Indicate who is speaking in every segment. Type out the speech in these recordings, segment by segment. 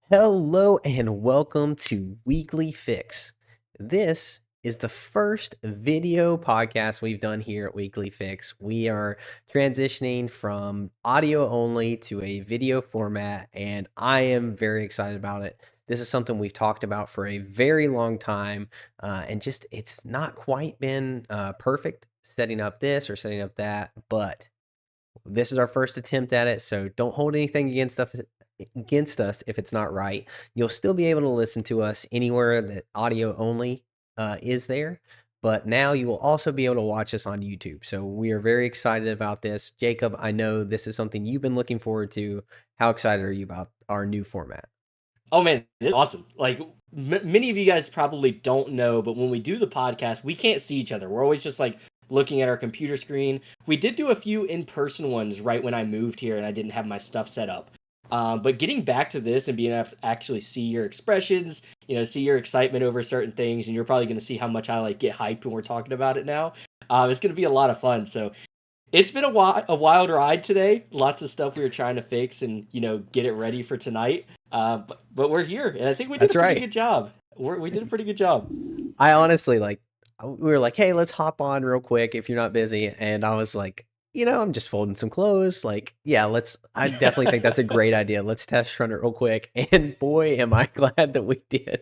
Speaker 1: Hello and welcome to Weekly Fix. This is the first video podcast we've done here at Weekly Fix. We are transitioning from audio only to a video format, and I am very excited about it. This is something we've talked about for a very long time, and just it's not quite been perfect setting up this or setting up that, but this is our first attempt at it, so don't hold anything against us if it's not right. You'll still be able to listen to us anywhere that audio only is there, but now you will also be able to watch us on YouTube. So we are very excited about this. Jacob, I know this is something you've been looking forward to. How excited are you about our new format?
Speaker 2: Oh man, it's awesome. Like many of you guys probably don't know, but when we do the podcast, we can't see each other. We're always just like looking at our computer screen. We did do a few in-person ones right when I moved here and I didn't have my stuff set up. But getting back to this and being able to actually see your expressions, see your excitement over certain things, and you're probably going to see how much I like get hyped when we're talking about it now. It's going to be a lot of fun. So it's been a wild ride today. Lots of stuff we were trying to fix and get it ready for tonight. But we're here, and I think we did a
Speaker 1: That's
Speaker 2: pretty
Speaker 1: right.
Speaker 2: good job. We did a pretty good job.
Speaker 1: I honestly we were like, hey, let's hop on real quick if you're not busy. And I was like, I'm just folding some clothes. Like, yeah, I definitely think that's a great idea. Let's test run it real quick. And boy, am I glad that we did.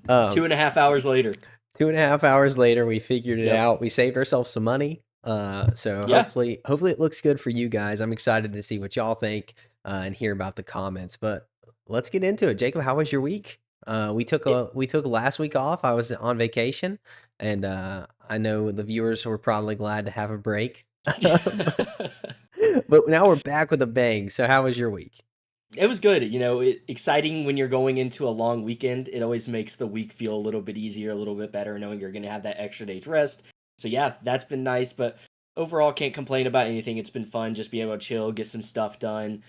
Speaker 1: Um,
Speaker 2: 2.5 hours later.
Speaker 1: 2.5 hours later, we figured it
Speaker 2: Yep.
Speaker 1: out. We saved ourselves some money. So
Speaker 2: Yeah.
Speaker 1: hopefully it looks good for you guys. I'm excited to see what y'all think and hear about the comments. But let's get into it. Jacob, how was your week?
Speaker 2: It,
Speaker 1: We took last week off. I was on vacation, and I know the viewers were probably glad to have a break. But now we're back with a bang. So how was your week?
Speaker 2: it was good. Exciting when you're going into a long weekend. It always makes the week feel a little bit easier, a little bit better, knowing you're going to have that extra day's rest. So yeah, that's been nice. But overall, can't complain about anything. It's been fun just being able to chill, get some stuff done,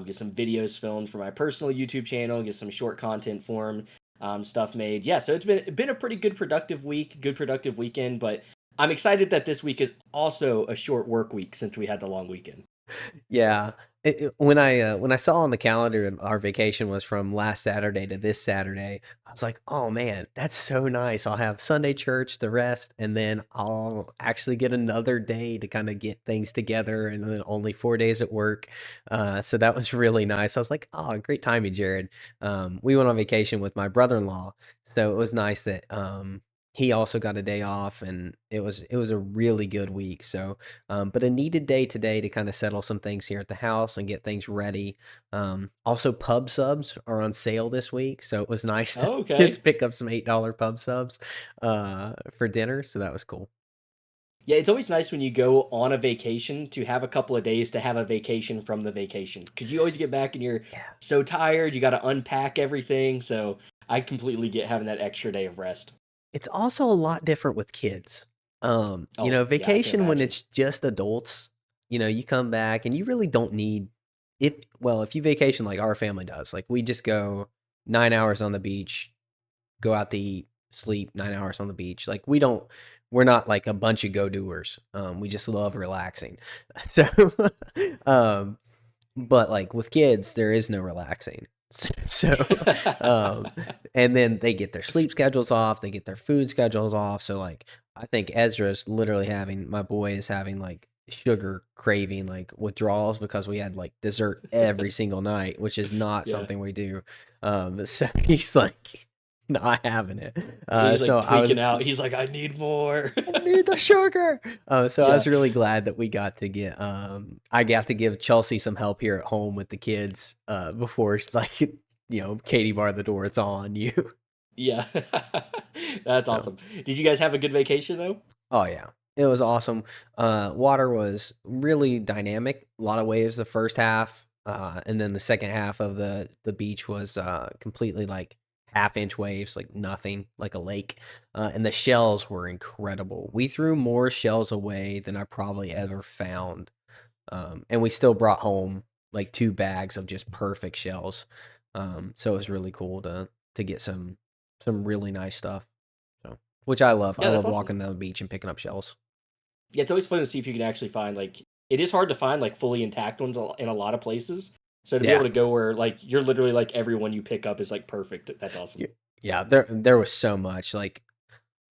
Speaker 2: get some videos filmed for my personal YouTube channel, get some short content form stuff made. Yeah, so it's been a pretty good productive week, good productive weekend. But I'm excited that this week is also a short work week since we had the long weekend.
Speaker 1: Yeah. When I saw on the calendar our vacation was from last Saturday to this Saturday, I was like, "Oh man, that's so nice. I'll have Sunday church, the rest, and then I'll actually get another day to kind of get things together and then only 4 days at work." So that was really nice. I was like, "Oh, great timing, Jared." We went on vacation with my brother-in-law, so it was nice that he also got a day off, and it was a really good week. So but a needed day today to kind of settle some things here at the house and get things ready. Also, pub subs are on sale this week, so it was nice to
Speaker 2: Oh,
Speaker 1: just
Speaker 2: okay.
Speaker 1: pick up some $8 pub subs for dinner. So that was cool.
Speaker 2: Yeah, it's always nice when you go on a vacation to have a couple of days to have a vacation from the vacation because you always get back and you're
Speaker 1: Yeah,
Speaker 2: so tired, you got to unpack everything. So I completely get having that extra day of rest.
Speaker 1: it's also a lot different with kids.
Speaker 2: Oh, yeah, I can
Speaker 1: Vacation when
Speaker 2: imagine.
Speaker 1: it's just adults, you come back and you really don't need if you vacation like our family does, like we just go 9 hours on the beach, go out to eat, sleep 9 hours on the beach. Like we're not like a bunch of go doers. We just love relaxing. So, um, but like with kids, there is no relaxing. So, um, and then they get their sleep schedules off, they get their food schedules off. So like I think Ezra's literally having my boy is having like sugar craving like withdrawals because we had like dessert every single night, which is not
Speaker 2: Yeah.
Speaker 1: something we do. So he's like not having it.
Speaker 2: He's
Speaker 1: So
Speaker 2: like
Speaker 1: I was
Speaker 2: tweaking out. He's like, I need more.
Speaker 1: I need the sugar. So I
Speaker 2: Yeah.
Speaker 1: was really glad that we got to get I got to give Chelsea some help here at home with the kids before like Katie barred the door, it's all on you.
Speaker 2: Yeah. That's
Speaker 1: So
Speaker 2: awesome. Did you guys have a good vacation though?
Speaker 1: oh yeah. It was awesome. Water was really dynamic. A lot of waves the first half, and then the second half of the beach was completely like half-inch waves, like nothing, like a lake. And the shells were incredible. We threw more shells away than I probably ever found. And we still brought home like 2 bags of just perfect shells. So it was really cool to get some really nice stuff. So which I love. I
Speaker 2: Yeah, that's
Speaker 1: love
Speaker 2: awesome.
Speaker 1: walking down the beach and picking up shells.
Speaker 2: Yeah, it's always fun to see if you can actually find like it is hard to find like fully intact ones in a lot of places. So to be
Speaker 1: Yeah.
Speaker 2: able to go where like you're literally like everyone you pick up is like perfect. That's awesome.
Speaker 1: Y yeah, there was so much, like,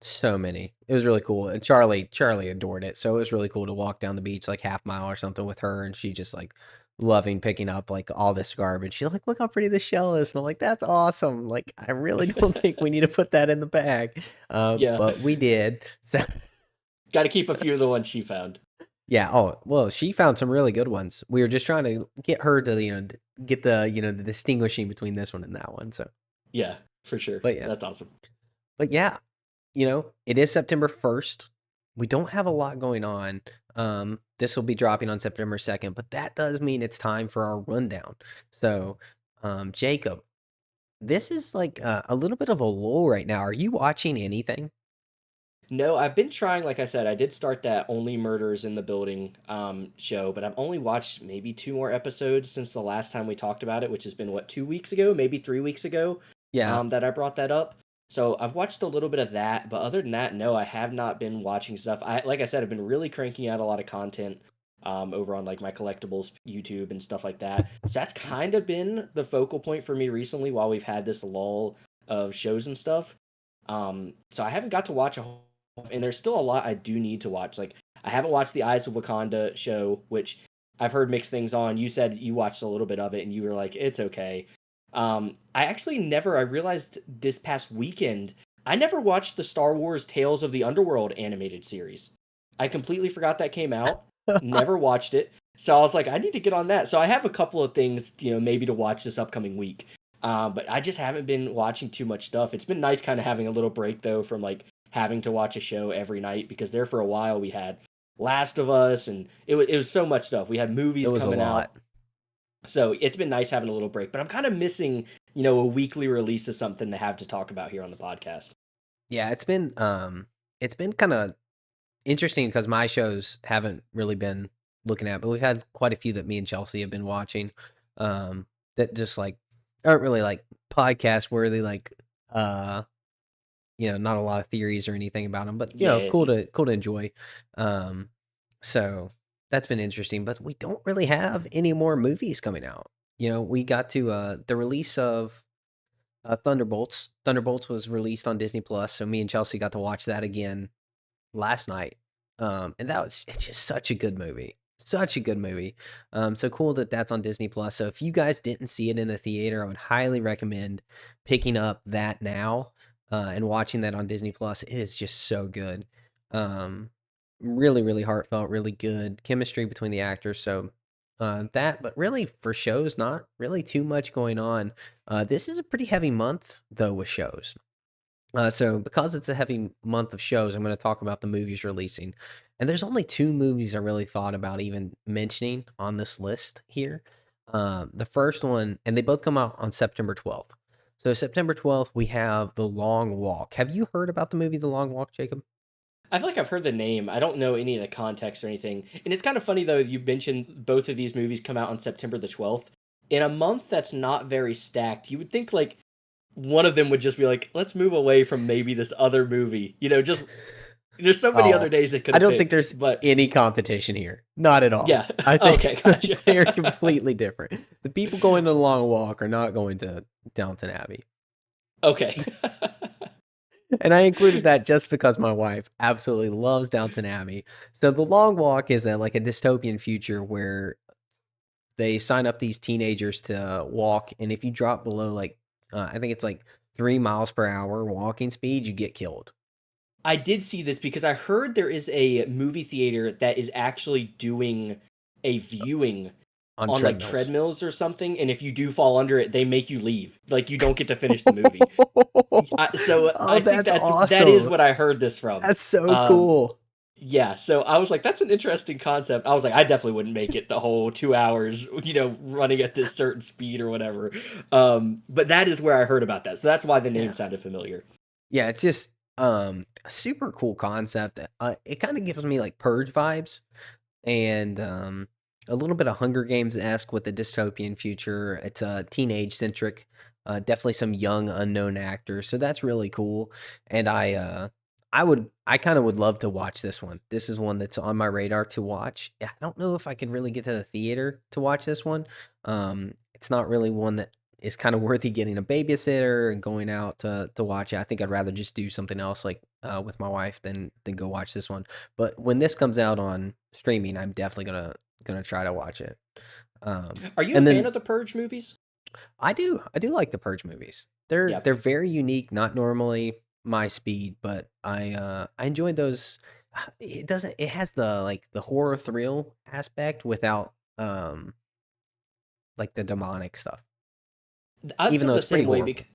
Speaker 1: so many. It was really cool, and Charlie adored it, so it was really cool to walk down the beach, like, half mile or something with her, and she just, like, loving picking up, like, all this garbage. She's like, "Look how pretty this shell is," and I'm like, "That's awesome." Like, I really don't think we need to put that in the bag,
Speaker 2: Yeah.
Speaker 1: but we did. So
Speaker 2: Got to keep a few of the ones she found.
Speaker 1: yeah, oh, well, she found some really good ones. We were just trying to get her to, get the distinguishing between this one and that one, so
Speaker 2: Yeah, for sure.
Speaker 1: but yeah.
Speaker 2: That's awesome.
Speaker 1: But yeah, it is September 1st. We don't have a lot going on. This will be dropping on September 2nd, but that does mean it's time for our rundown. So, Jacob, this is like a little bit of a lull right now. Are you watching anything?
Speaker 2: No, I've been trying, like I said, I did start that Only Murders in the Building show, but I've only watched maybe two more episodes since the last time we talked about it, which has been what, 2 weeks ago, maybe 3 weeks ago,
Speaker 1: Yeah,
Speaker 2: that I brought that up. So I've watched a little bit of that, but other than that, no, I have not been watching stuff. Like I said, I've been really cranking out a lot of content over on like my collectibles YouTube and stuff like that. So that's kind of been the focal point for me recently while we've had this lull of shows and stuff. So I haven't got to watch a whole, and there's still a lot I do need to watch. Like I haven't watched the Eyes of Wakanda show, which I've heard mixed things on. You said you watched a little bit of it and you were like, it's okay. I actually never, I realized this past weekend, I never watched the Star Wars Tales of the Underworld animated series. I completely forgot that came out, never watched it. So I was like, I need to get on that. So I have a couple of things, maybe to watch this upcoming week. But I just haven't been watching too much stuff. It's been nice kind of having a little break though from like having to watch a show every night because there for a while we had Last of Us and it was so much stuff. We had
Speaker 1: it
Speaker 2: movies
Speaker 1: was a
Speaker 2: coming
Speaker 1: lot.
Speaker 2: out. So it's been nice having a little break, but I'm kind of missing, a weekly release of something to have to talk about here on the podcast.
Speaker 1: Yeah, it's been kind of interesting because my shows haven't really been looking at, but we've had quite a few that me and Chelsea have been watching, that just like aren't really like podcast worthy, like not a lot of theories or anything about them, but
Speaker 2: Yeah.
Speaker 1: cool to enjoy. Um, so that's been interesting, but we don't really have any more movies coming out. We got to the release of Thunderbolts. Thunderbolts was released on Disney Plus, so me and Chelsea got to watch that again last night. And it's just such a good movie. Such a good movie. So cool that that's on Disney Plus. So if you guys didn't see it in the theater, I would highly recommend picking up that now and watching that on Disney Plus. It is just so good. Um, really, really heartfelt, really good chemistry between the actors. So but really for shows, not really too much going on. This is a pretty heavy month though with shows. So because it's a heavy month of shows, I'm going to talk about the movies releasing. And there's only two movies I really thought about even mentioning on this list here. The first one, and they both come out on September 12th. So September 12th, we have The Long Walk. Have you heard about the movie The Long Walk, Jacob?
Speaker 2: I feel like I've heard the name. I don't know any of the context or anything. And it's kind of funny though, you mentioned both of these movies come out on September the 12th. In a month that's not very stacked, you would think like one of them would just be like, let's move away from maybe this other movie. Just there's so many other
Speaker 1: Oh,
Speaker 2: days they could
Speaker 1: I
Speaker 2: have
Speaker 1: don't think
Speaker 2: picked.
Speaker 1: there's
Speaker 2: But
Speaker 1: any competition here. Not at all.
Speaker 2: yeah.
Speaker 1: I
Speaker 2: Okay,
Speaker 1: think
Speaker 2: gotcha.
Speaker 1: they're completely different. The people going to The Long Walk are not going to Downton Abbey.
Speaker 2: Okay.
Speaker 1: And I included that just because my wife absolutely loves Downton Abbey. So The Long Walk is like a dystopian future where they sign up these teenagers to walk, and if you drop below like I think it's like 3 miles per hour walking speed, you get killed
Speaker 2: I did see this because I heard there is a movie theater that is actually doing a viewing
Speaker 1: on
Speaker 2: on like
Speaker 1: treadmills.
Speaker 2: treadmills or something, and if you do fall under it, they make you leave. Like you don't get to finish the movie. So
Speaker 1: Oh,
Speaker 2: I think
Speaker 1: that's
Speaker 2: that is
Speaker 1: awesome.
Speaker 2: what I heard this from.
Speaker 1: That's so
Speaker 2: Um,
Speaker 1: cool.
Speaker 2: yeah, so I was like, that's an interesting concept. I was like, I definitely wouldn't make it the whole 2 hours, running at this certain speed or whatever. But that is where I heard about that. So that's why the name
Speaker 1: Yeah.
Speaker 2: sounded familiar.
Speaker 1: Yeah, it's just a super cool concept. It kind of gives me like Purge vibes and a little bit of Hunger Games esque with the dystopian future. It's teenage centric, definitely some young unknown actors, so that's really cool. And I kind of would love to watch this one. This is one that's on my radar to watch. Yeah, I don't know if I could really get to the theater to watch this one. It's not really one that is kind of worthy getting a babysitter and going out to watch it. I think I'd rather just do something else like with my wife than go watch this one. But when this comes out on streaming, I'm definitely gonna try to watch it.
Speaker 2: Are you a
Speaker 1: And
Speaker 2: fan
Speaker 1: then
Speaker 2: of the Purge movies?
Speaker 1: I do like the Purge movies. They're
Speaker 2: Yeah.
Speaker 1: they're very unique, not normally my speed, but I enjoyed those. It has the like the horror thrill aspect without like the demonic stuff.
Speaker 2: I
Speaker 1: Even
Speaker 2: feel
Speaker 1: though
Speaker 2: the
Speaker 1: it's pretty
Speaker 2: same way
Speaker 1: horrible.
Speaker 2: because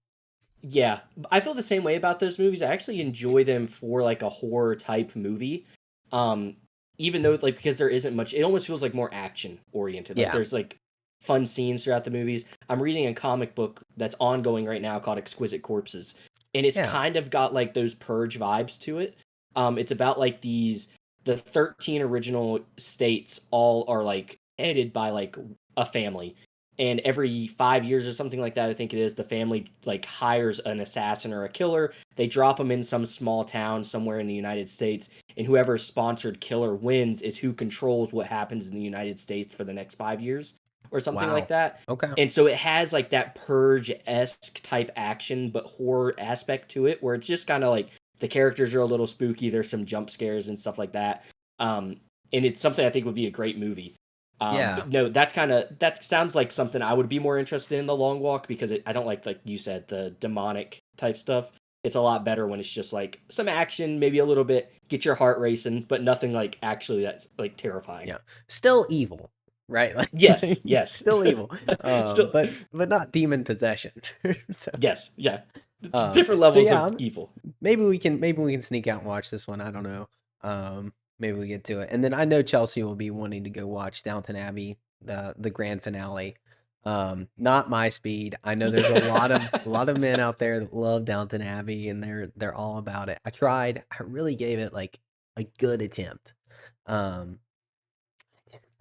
Speaker 2: yeah, I feel the same way about those movies. I actually enjoy them for like a horror type movie. Um, even though like because there isn't much, it almost feels like more action oriented. Like
Speaker 1: Yeah.
Speaker 2: there's like fun scenes throughout the movies. I'm reading a comic book that's ongoing right now called Exquisite Corpses, and it's
Speaker 1: Yeah.
Speaker 2: kind of got like those Purge vibes to it. It's about like the 13 original states all are like headed by like a family, and every 5 years or something like that, I think it is, the family like hires an assassin or a killer. They drop them in some small town somewhere in the United States, and whoever sponsored killer wins is who controls what happens in the United States for the next 5 years or something like
Speaker 1: Wow.
Speaker 2: that.
Speaker 1: Okay.
Speaker 2: And so it has like that Purge esque type action but horror aspect to it, where it's just kind of like the characters are a little spooky. There's some jump scares and stuff like that. Um, and it's something I think would be a great movie.
Speaker 1: Yeah.
Speaker 2: But no, that sounds like something I would be more interested in the long walk because I don't like you said the demonic type stuff. It's a lot better when it's just like some action, maybe a little bit, get your heart racing, but nothing like actually that's like terrifying.
Speaker 1: Yeah. Still evil, right?
Speaker 2: Yes,
Speaker 1: Like
Speaker 2: yes,
Speaker 1: still evil.
Speaker 2: still
Speaker 1: But not demon possession. So
Speaker 2: yes, yeah,
Speaker 1: um
Speaker 2: different
Speaker 1: so
Speaker 2: levels
Speaker 1: yeah,
Speaker 2: of evil.
Speaker 1: maybe we can sneak out and watch this one. I don't know. Maybe we get to it. And then I know Chelsea will be wanting to go watch Downton Abbey, the grand finale. Not my speed. I know there's a lot of men out there that love Downton Abbey and they're all about it. I tried. I really gave it like a good attempt. Um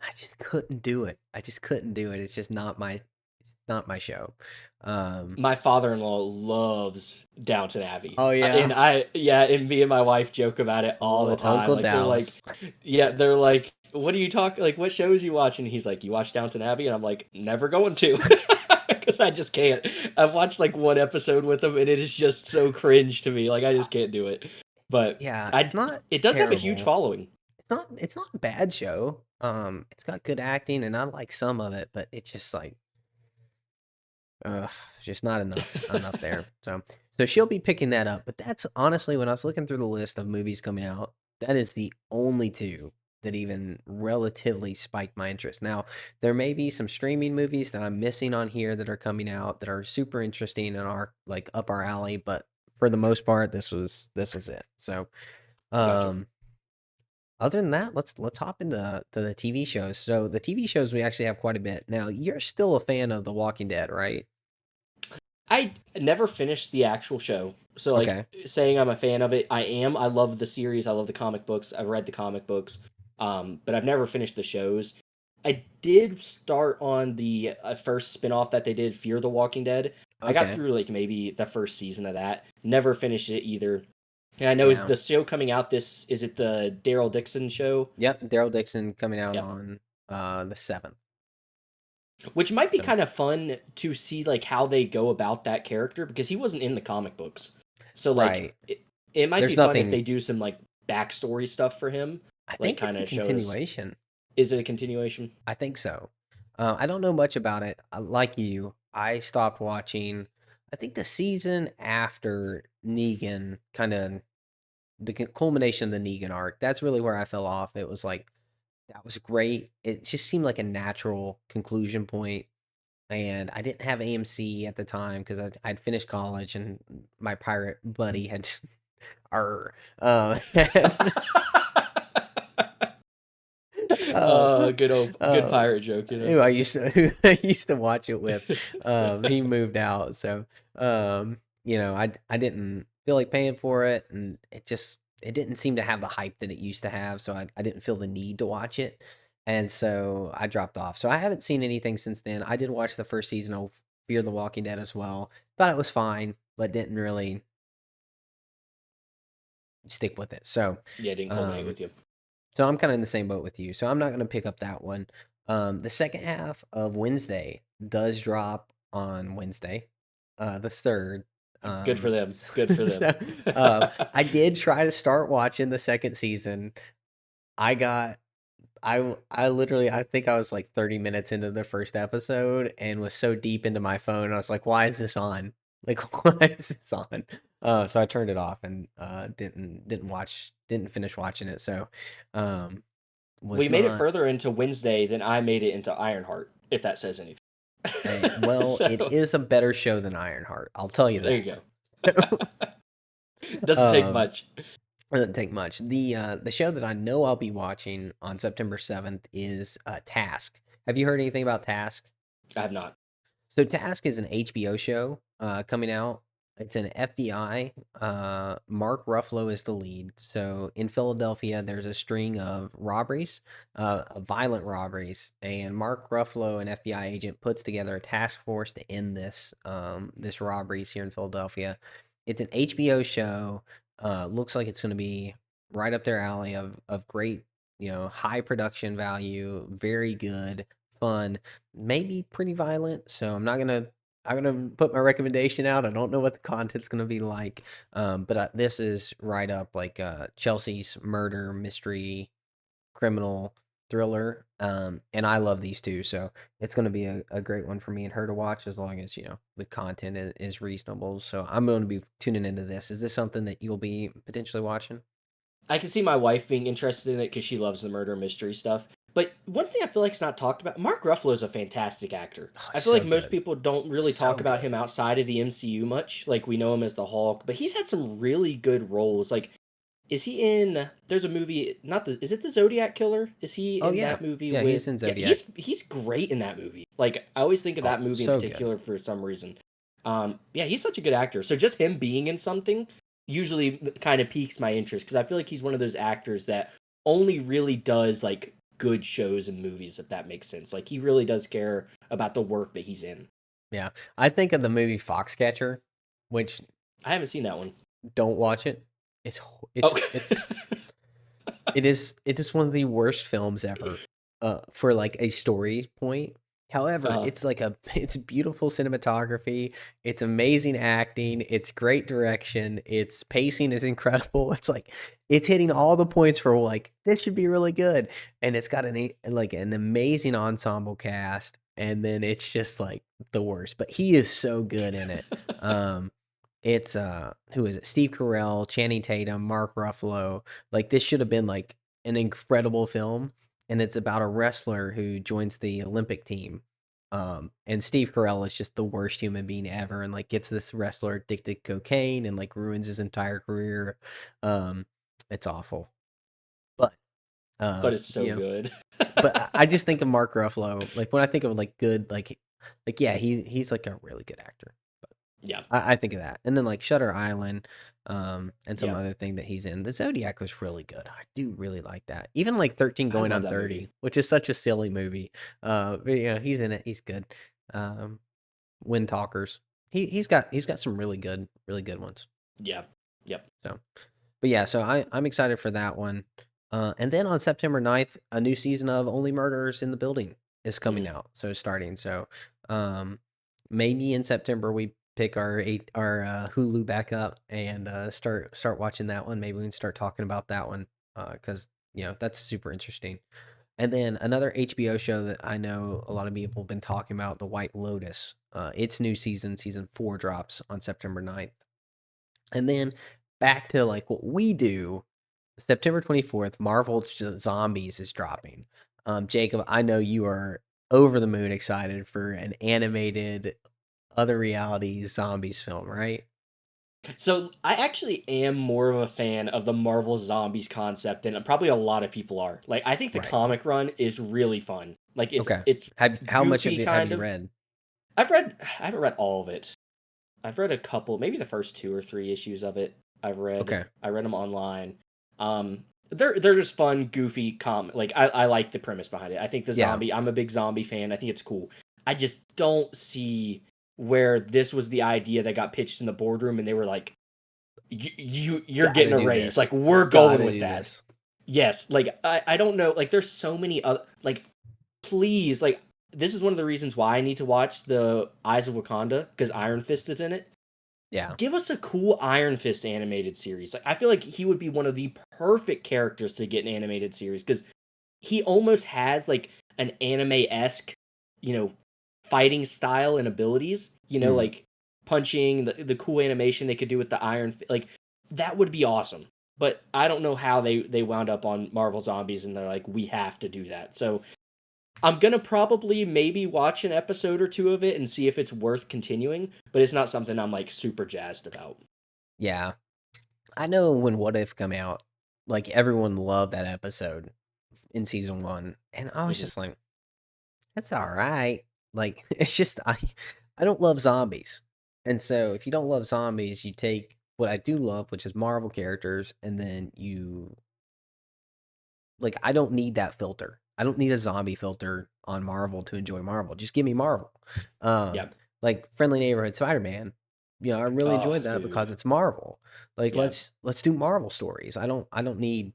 Speaker 1: I just couldn't do it. I just couldn't do it. It's not my show. Um
Speaker 2: My father-in-law loves Downton Abbey.
Speaker 1: oh
Speaker 2: And
Speaker 1: yeah.
Speaker 2: yeah, and me and my wife joke about it all the
Speaker 1: Oh,
Speaker 2: time.
Speaker 1: Uncle
Speaker 2: Like they're like,
Speaker 1: Dallas.
Speaker 2: yeah, they're like, what are you talking? Like, what shows you watching? He's like, you watch Downton Abbey, and I'm like, never going to, because I just can't. I've watched like one episode with him, and it is just so cringe to me. Like I just can't do it. But
Speaker 1: Yeah, it's
Speaker 2: I,
Speaker 1: not
Speaker 2: it does have a huge
Speaker 1: terrible.
Speaker 2: following.
Speaker 1: It's not a bad show. It's got good acting and I like some of it, but it's just like ugh, just not enough there. So she'll be picking that up. But that's honestly when I was looking through the list of movies coming out, that is the only two that even relatively spiked my interest. Now, there may be some streaming movies that I'm missing on here that are coming out that are super interesting and are like up our alley, but for the most part, this was it. So,
Speaker 2: Gotcha.
Speaker 1: um other than that, let's hop into the TV shows. So the TV shows we actually have quite a bit. Now, you're still a fan of The Walking Dead, right?
Speaker 2: I never finished the actual show. So like
Speaker 1: Okay.
Speaker 2: saying I'm a fan of it, I am. I love the series. I love the comic books. I've read the comic books. But I've never finished the shows. I did start on the first spinoff that they did, Fear the Walking Dead. I got
Speaker 1: Okay.
Speaker 2: through like maybe the first season of that. Never finished it either. And I know is
Speaker 1: Yeah.
Speaker 2: the show coming out this is it the Daryl Dixon show?
Speaker 1: Yep. Daryl Dixon coming out
Speaker 2: Yep.
Speaker 1: on the 7th.
Speaker 2: Which might be
Speaker 1: So
Speaker 2: kind of fun to see like how they go about that character because he wasn't in the comic books. So like
Speaker 1: right.
Speaker 2: it might be
Speaker 1: There's
Speaker 2: fun if
Speaker 1: nothing.
Speaker 2: they do some like backstory stuff for him,
Speaker 1: I
Speaker 2: like
Speaker 1: think it's
Speaker 2: kind
Speaker 1: a
Speaker 2: of shows.
Speaker 1: continuation.
Speaker 2: Is it a continuation?
Speaker 1: I think so. I don't know much about it. Like you, I stopped watching. I think the season after Negan, kind of the culmination of the Negan arc. That's really where I fell off. It was like that was great. It just seemed like a natural conclusion point, and I didn't have AMC at the time because I'd finished college and my pirate buddy had, arr, had, um,
Speaker 2: Good
Speaker 1: um,
Speaker 2: pirate joke, you know.
Speaker 1: who I used to watch it with. He moved out, so I didn't feel like paying for it, and it didn't seem to have the hype that it used to have, so I didn't feel the need to watch it, and so I dropped off. So I haven't seen anything since then. I did watch the first season of Fear the Walking Dead as well. Thought it was fine, but didn't really stick with it. So,
Speaker 2: Yeah, it didn't culminate
Speaker 1: um,
Speaker 2: with you.
Speaker 1: so I'm kind of in the same boat with you. So I'm not going to pick up that one. The second half of Wednesday does drop on Wednesday, the third.
Speaker 2: Good for
Speaker 1: Um,
Speaker 2: them. Good for them.
Speaker 1: so I did try to start watching the second season. I got I literally I think I was like 30 minutes into the first episode and was so deep into my phone. I was like, why is this on? Like, why is this on? So I turned it off and didn't finish watching it. So was
Speaker 2: We made it
Speaker 1: not
Speaker 2: further into Wednesday than I made it into Ironheart, if that says anything.
Speaker 1: a well, it
Speaker 2: So
Speaker 1: is a better show than Ironheart. I'll tell you
Speaker 2: there
Speaker 1: that.
Speaker 2: you go. Doesn't take
Speaker 1: um
Speaker 2: much.
Speaker 1: it doesn't take much. The show that I know I'll be watching on September 7th is Task. Have you heard anything about Task?
Speaker 2: I have not.
Speaker 1: So Task is an HBO show coming out. It's an FBI. Mark Ruffalo is the lead. So in Philadelphia, there's a string of robberies, violent robberies, and Mark Ruffalo, an FBI agent, puts together a task force to end this robberies here in Philadelphia. It's an HBO show. Looks like it's going to be right up their alley of great, high production value, very good, fun, maybe pretty violent. So I'm gonna put my recommendation out. I don't know what the content's gonna be like, but this is right up like Chelsea's murder mystery criminal thriller, and I love these two, so it's gonna be a great one for me and her to watch as long as the content is reasonable. So I'm going to be tuning into this. Is this something that you'll be potentially watching?
Speaker 2: I can see my wife being interested in it because she loves the murder mystery stuff. But one thing I feel like is not talked about, Mark Ruffalo is a fantastic actor.
Speaker 1: Oh,
Speaker 2: I feel like
Speaker 1: so
Speaker 2: most
Speaker 1: good,
Speaker 2: people don't really
Speaker 1: so
Speaker 2: talk about
Speaker 1: good.
Speaker 2: him outside of the MCU much. Like we know him as the Hulk, but he's had some really good roles. Like is he in there's a movie not the is it the Zodiac Killer? Is he
Speaker 1: Oh
Speaker 2: in
Speaker 1: yeah,
Speaker 2: that movie
Speaker 1: yeah,
Speaker 2: with
Speaker 1: he's in
Speaker 2: yeah,
Speaker 1: Zodiac.
Speaker 2: he's great in that movie. Like I always think of
Speaker 1: Oh,
Speaker 2: that movie in
Speaker 1: so good.
Speaker 2: particular for some reason. Yeah, he's such a good actor. So just him being in something usually kind of piques my interest because I feel like he's one of those actors that only really does like good shows and movies, if that makes sense. Like he really does care about the work that he's in.
Speaker 1: Yeah, I think of the movie Foxcatcher, which
Speaker 2: I haven't seen that one.
Speaker 1: don't watch it. It's
Speaker 2: Oh,
Speaker 1: it is one of the worst films ever, for like a story point. However,
Speaker 2: uh,
Speaker 1: it's like it's beautiful cinematography, it's amazing acting, it's great direction, its pacing is incredible. It's like it's hitting all the points for like this should be really good, and it's got like an amazing ensemble cast, and then it's just like the worst. But he is so good in it. Um, it's who is it? Steve Carell, Channing Tatum, Mark Ruffalo. Like this should have been like an incredible film, and it's about a wrestler who joins the Olympic team. And Steve Carell is just the worst human being ever, and like gets this wrestler addicted to cocaine and like ruins his entire career. Um, it's awful, but
Speaker 2: but it's
Speaker 1: you
Speaker 2: so
Speaker 1: know,
Speaker 2: good.
Speaker 1: but I just think of Mark Ruffalo. Like when I think of like good, like yeah, he's like a really good actor.
Speaker 2: Yeah,
Speaker 1: I think of that, and then like Shutter Island, and some
Speaker 2: yeah,
Speaker 1: other thing that he's in. The Zodiac was really good. I do really like that. Even like 13
Speaker 2: I
Speaker 1: Going
Speaker 2: love
Speaker 1: on
Speaker 2: that movie.
Speaker 1: 30, which is such a silly movie. But yeah, he's in it. He's good. Um, Wind Talkers. He's got some really good ones.
Speaker 2: Yeah, yep.
Speaker 1: So, but yeah, so I'm excited for that one. And then on September 9th, a new season of Only Murders in the Building is coming
Speaker 2: Mhm.
Speaker 1: out. So starting. So um maybe in September we pick our Hulu back up and start watching that one. Maybe we can start talking about that one cuz that's super interesting. And then another HBO show that I know a lot of people have been talking about, The White Lotus. Its new season 4 drops on September 9th. And then back to like what we do, September 24th, Marvel's Zombies is dropping. Jacob, I know you are over the moon excited for an animated other reality zombies film, right?
Speaker 2: So I actually am more of a fan of the Marvel Zombies concept than probably a lot of people are. Like I think the
Speaker 1: Right.
Speaker 2: comic run is really fun. Like
Speaker 1: Okay.
Speaker 2: it's
Speaker 1: Have how much
Speaker 2: goofy
Speaker 1: have
Speaker 2: kind
Speaker 1: you
Speaker 2: of.
Speaker 1: read?
Speaker 2: I haven't read all of it. I've read a couple, maybe the first 2 or 3 issues of it.
Speaker 1: Okay.
Speaker 2: I read them online. They're just fun, goofy like I like the premise behind it. I think the
Speaker 1: Yeah.
Speaker 2: zombie. I'm a big zombie fan. I think it's cool. I just don't see where this was the idea that got pitched in the boardroom, and they were like, you're
Speaker 1: Gotta
Speaker 2: getting a
Speaker 1: do
Speaker 2: raise.
Speaker 1: this.
Speaker 2: Like we're going
Speaker 1: Gotta
Speaker 2: with
Speaker 1: do
Speaker 2: that.
Speaker 1: this.
Speaker 2: Yes, like I don't know, like there's so many other like please like this is one of the reasons why I need to watch the Eyes of Wakanda because Iron Fist is in it.
Speaker 1: Yeah.
Speaker 2: Give us a cool Iron Fist animated series. Like I feel like he would be one of the perfect characters to get an animated series because he almost has like an anime-esque, you know, fighting style and abilities. You know,
Speaker 1: Mm.
Speaker 2: like punching, the cool animation they could do with the like that would be awesome. But I don't know how they wound up on Marvel Zombies and they're like, we have to do that. So I'm gonna probably maybe watch an episode or two of it and see if it's worth continuing, but it's not something I'm like super jazzed about.
Speaker 1: Yeah. I know when What If come out, like everyone loved that episode in season 1, and I was
Speaker 2: Mhm.
Speaker 1: just like, "That's alright." Like, it's just I don't love zombies, and so if you don't love zombies, you take what I do love, which is Marvel characters, and then you like, I don't need that filter. I don't need a zombie filter on Marvel to enjoy Marvel. Just give me Marvel. Um,
Speaker 2: Yeah.
Speaker 1: like Friendly Neighborhood Spider-Man, I really
Speaker 2: Oh,
Speaker 1: enjoyed that
Speaker 2: dude.
Speaker 1: because it's Marvel. Like
Speaker 2: Yeah.
Speaker 1: let's do Marvel stories. I don't need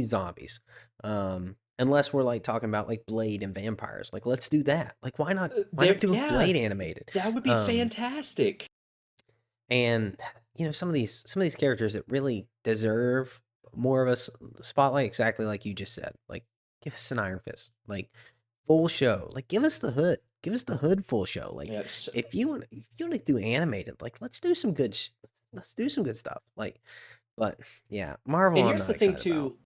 Speaker 1: zombies. Unless we're like talking about like Blade and vampires. Like let's do that. Like why
Speaker 2: There
Speaker 1: not do a
Speaker 2: yeah,
Speaker 1: Blade animated?
Speaker 2: that would be
Speaker 1: Um
Speaker 2: fantastic.
Speaker 1: and some of these characters that really deserve more of a spotlight, exactly like you just said. Like, give us an Iron Fist, like full show. Like, give us the Hood full show. Like,
Speaker 2: Yes.
Speaker 1: if you want to do animated, like let's do some good, let's do some good stuff. Like, but yeah, Marvel,
Speaker 2: And
Speaker 1: I'm
Speaker 2: here's
Speaker 1: not
Speaker 2: the thing
Speaker 1: excited about.
Speaker 2: too,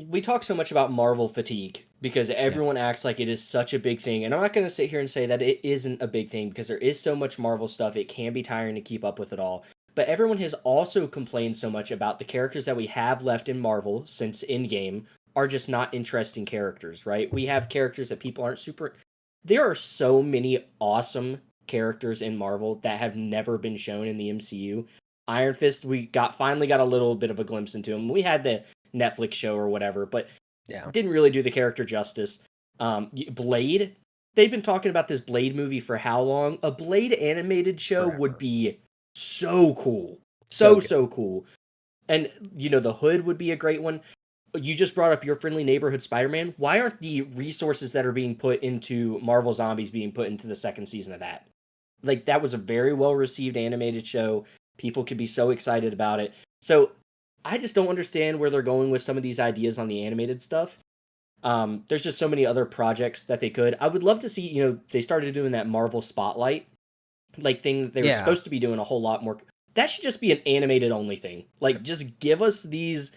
Speaker 2: we talk so much about Marvel fatigue because
Speaker 1: Yeah,
Speaker 2: everyone acts like it is such a big thing. And I'm not going to sit here and say that it isn't a big thing because there is so much Marvel stuff, it can be tiring to keep up with it all. But everyone has also complained so much about the characters that we have left in Marvel since Endgame are just not interesting characters, right? We have characters that people aren't super. There are so many awesome characters in Marvel that have never been shown in the MCU. Iron Fist, we finally got a little bit of a glimpse into him. We had the Netflix show or whatever, but
Speaker 1: yeah,
Speaker 2: didn't really do the character justice. Blade, they've been talking about this Blade movie for how long? A Blade animated show would
Speaker 1: forever.
Speaker 2: be so cool.
Speaker 1: So
Speaker 2: So,
Speaker 1: good.
Speaker 2: so cool. And, the Hood would be a great one. You just brought up your friendly neighborhood Spider-Man. Why aren't the resources that are being put into Marvel Zombies being put into the second season of that? Like, that was a very well received animated show. People could be so excited about it. So I just don't understand where they're going with some of these ideas on the animated stuff. There's just so many other projects that they could. I would love to see, they started doing that Marvel Spotlight like thing that they were
Speaker 1: Yeah,
Speaker 2: supposed to be doing a whole lot more. That should just be an animated only thing. Like just give us these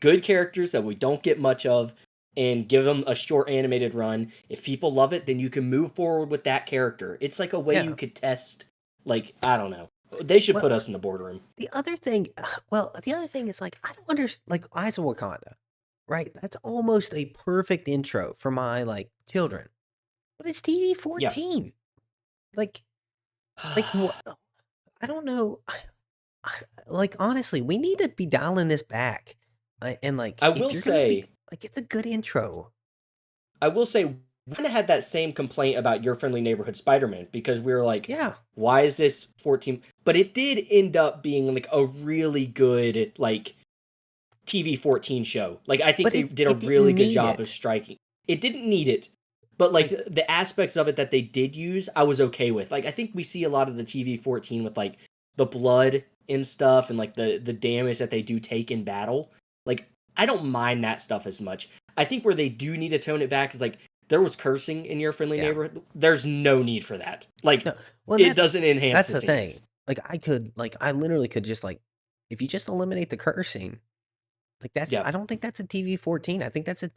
Speaker 2: good characters that we don't get much of and give them a short animated run. If people love it, then you can move forward with that character. It's like a way you
Speaker 1: yeah.
Speaker 2: could test like I don't know. They should put
Speaker 1: Well,
Speaker 2: us in the boardroom.
Speaker 1: the other thing, the other thing is like I don't understand. Like Eyes of Wakanda, right? That's almost a perfect intro for my like children, but it's TV
Speaker 2: Yeah.
Speaker 1: 14. Like, what? I don't know. Like honestly, we need to be dialing this back, and like
Speaker 2: I
Speaker 1: if
Speaker 2: will
Speaker 1: you're gonna be
Speaker 2: say
Speaker 1: like, it's a good intro.
Speaker 2: we kind of had that same complaint about Your Friendly Neighborhood Spider-Man because we were like,
Speaker 1: Yeah,
Speaker 2: why is this 14? But it did end up being like a really good like TV 14 show. Like I think
Speaker 1: but
Speaker 2: they did a
Speaker 1: it
Speaker 2: really
Speaker 1: didn't
Speaker 2: good
Speaker 1: need
Speaker 2: job of
Speaker 1: it.
Speaker 2: striking. It didn't need it, but like
Speaker 1: Like,
Speaker 2: the aspects of it that they did use, I was okay with. Like I think we see a lot of the TV 14 with like the blood and stuff and like the damage that they do take in battle. Like I don't mind that stuff as much. I think where they do need to tone it back is like there was cursing in Your Friendly
Speaker 1: yeah,
Speaker 2: Neighborhood. There's no need for that. Like
Speaker 1: no. Well,
Speaker 2: it doesn't enhance
Speaker 1: that's
Speaker 2: the
Speaker 1: the thing.
Speaker 2: scenes.
Speaker 1: Like, I literally could just like, if you just eliminate the cursing, like I
Speaker 2: Yep.
Speaker 1: don't think that's a TV 14. I think that's a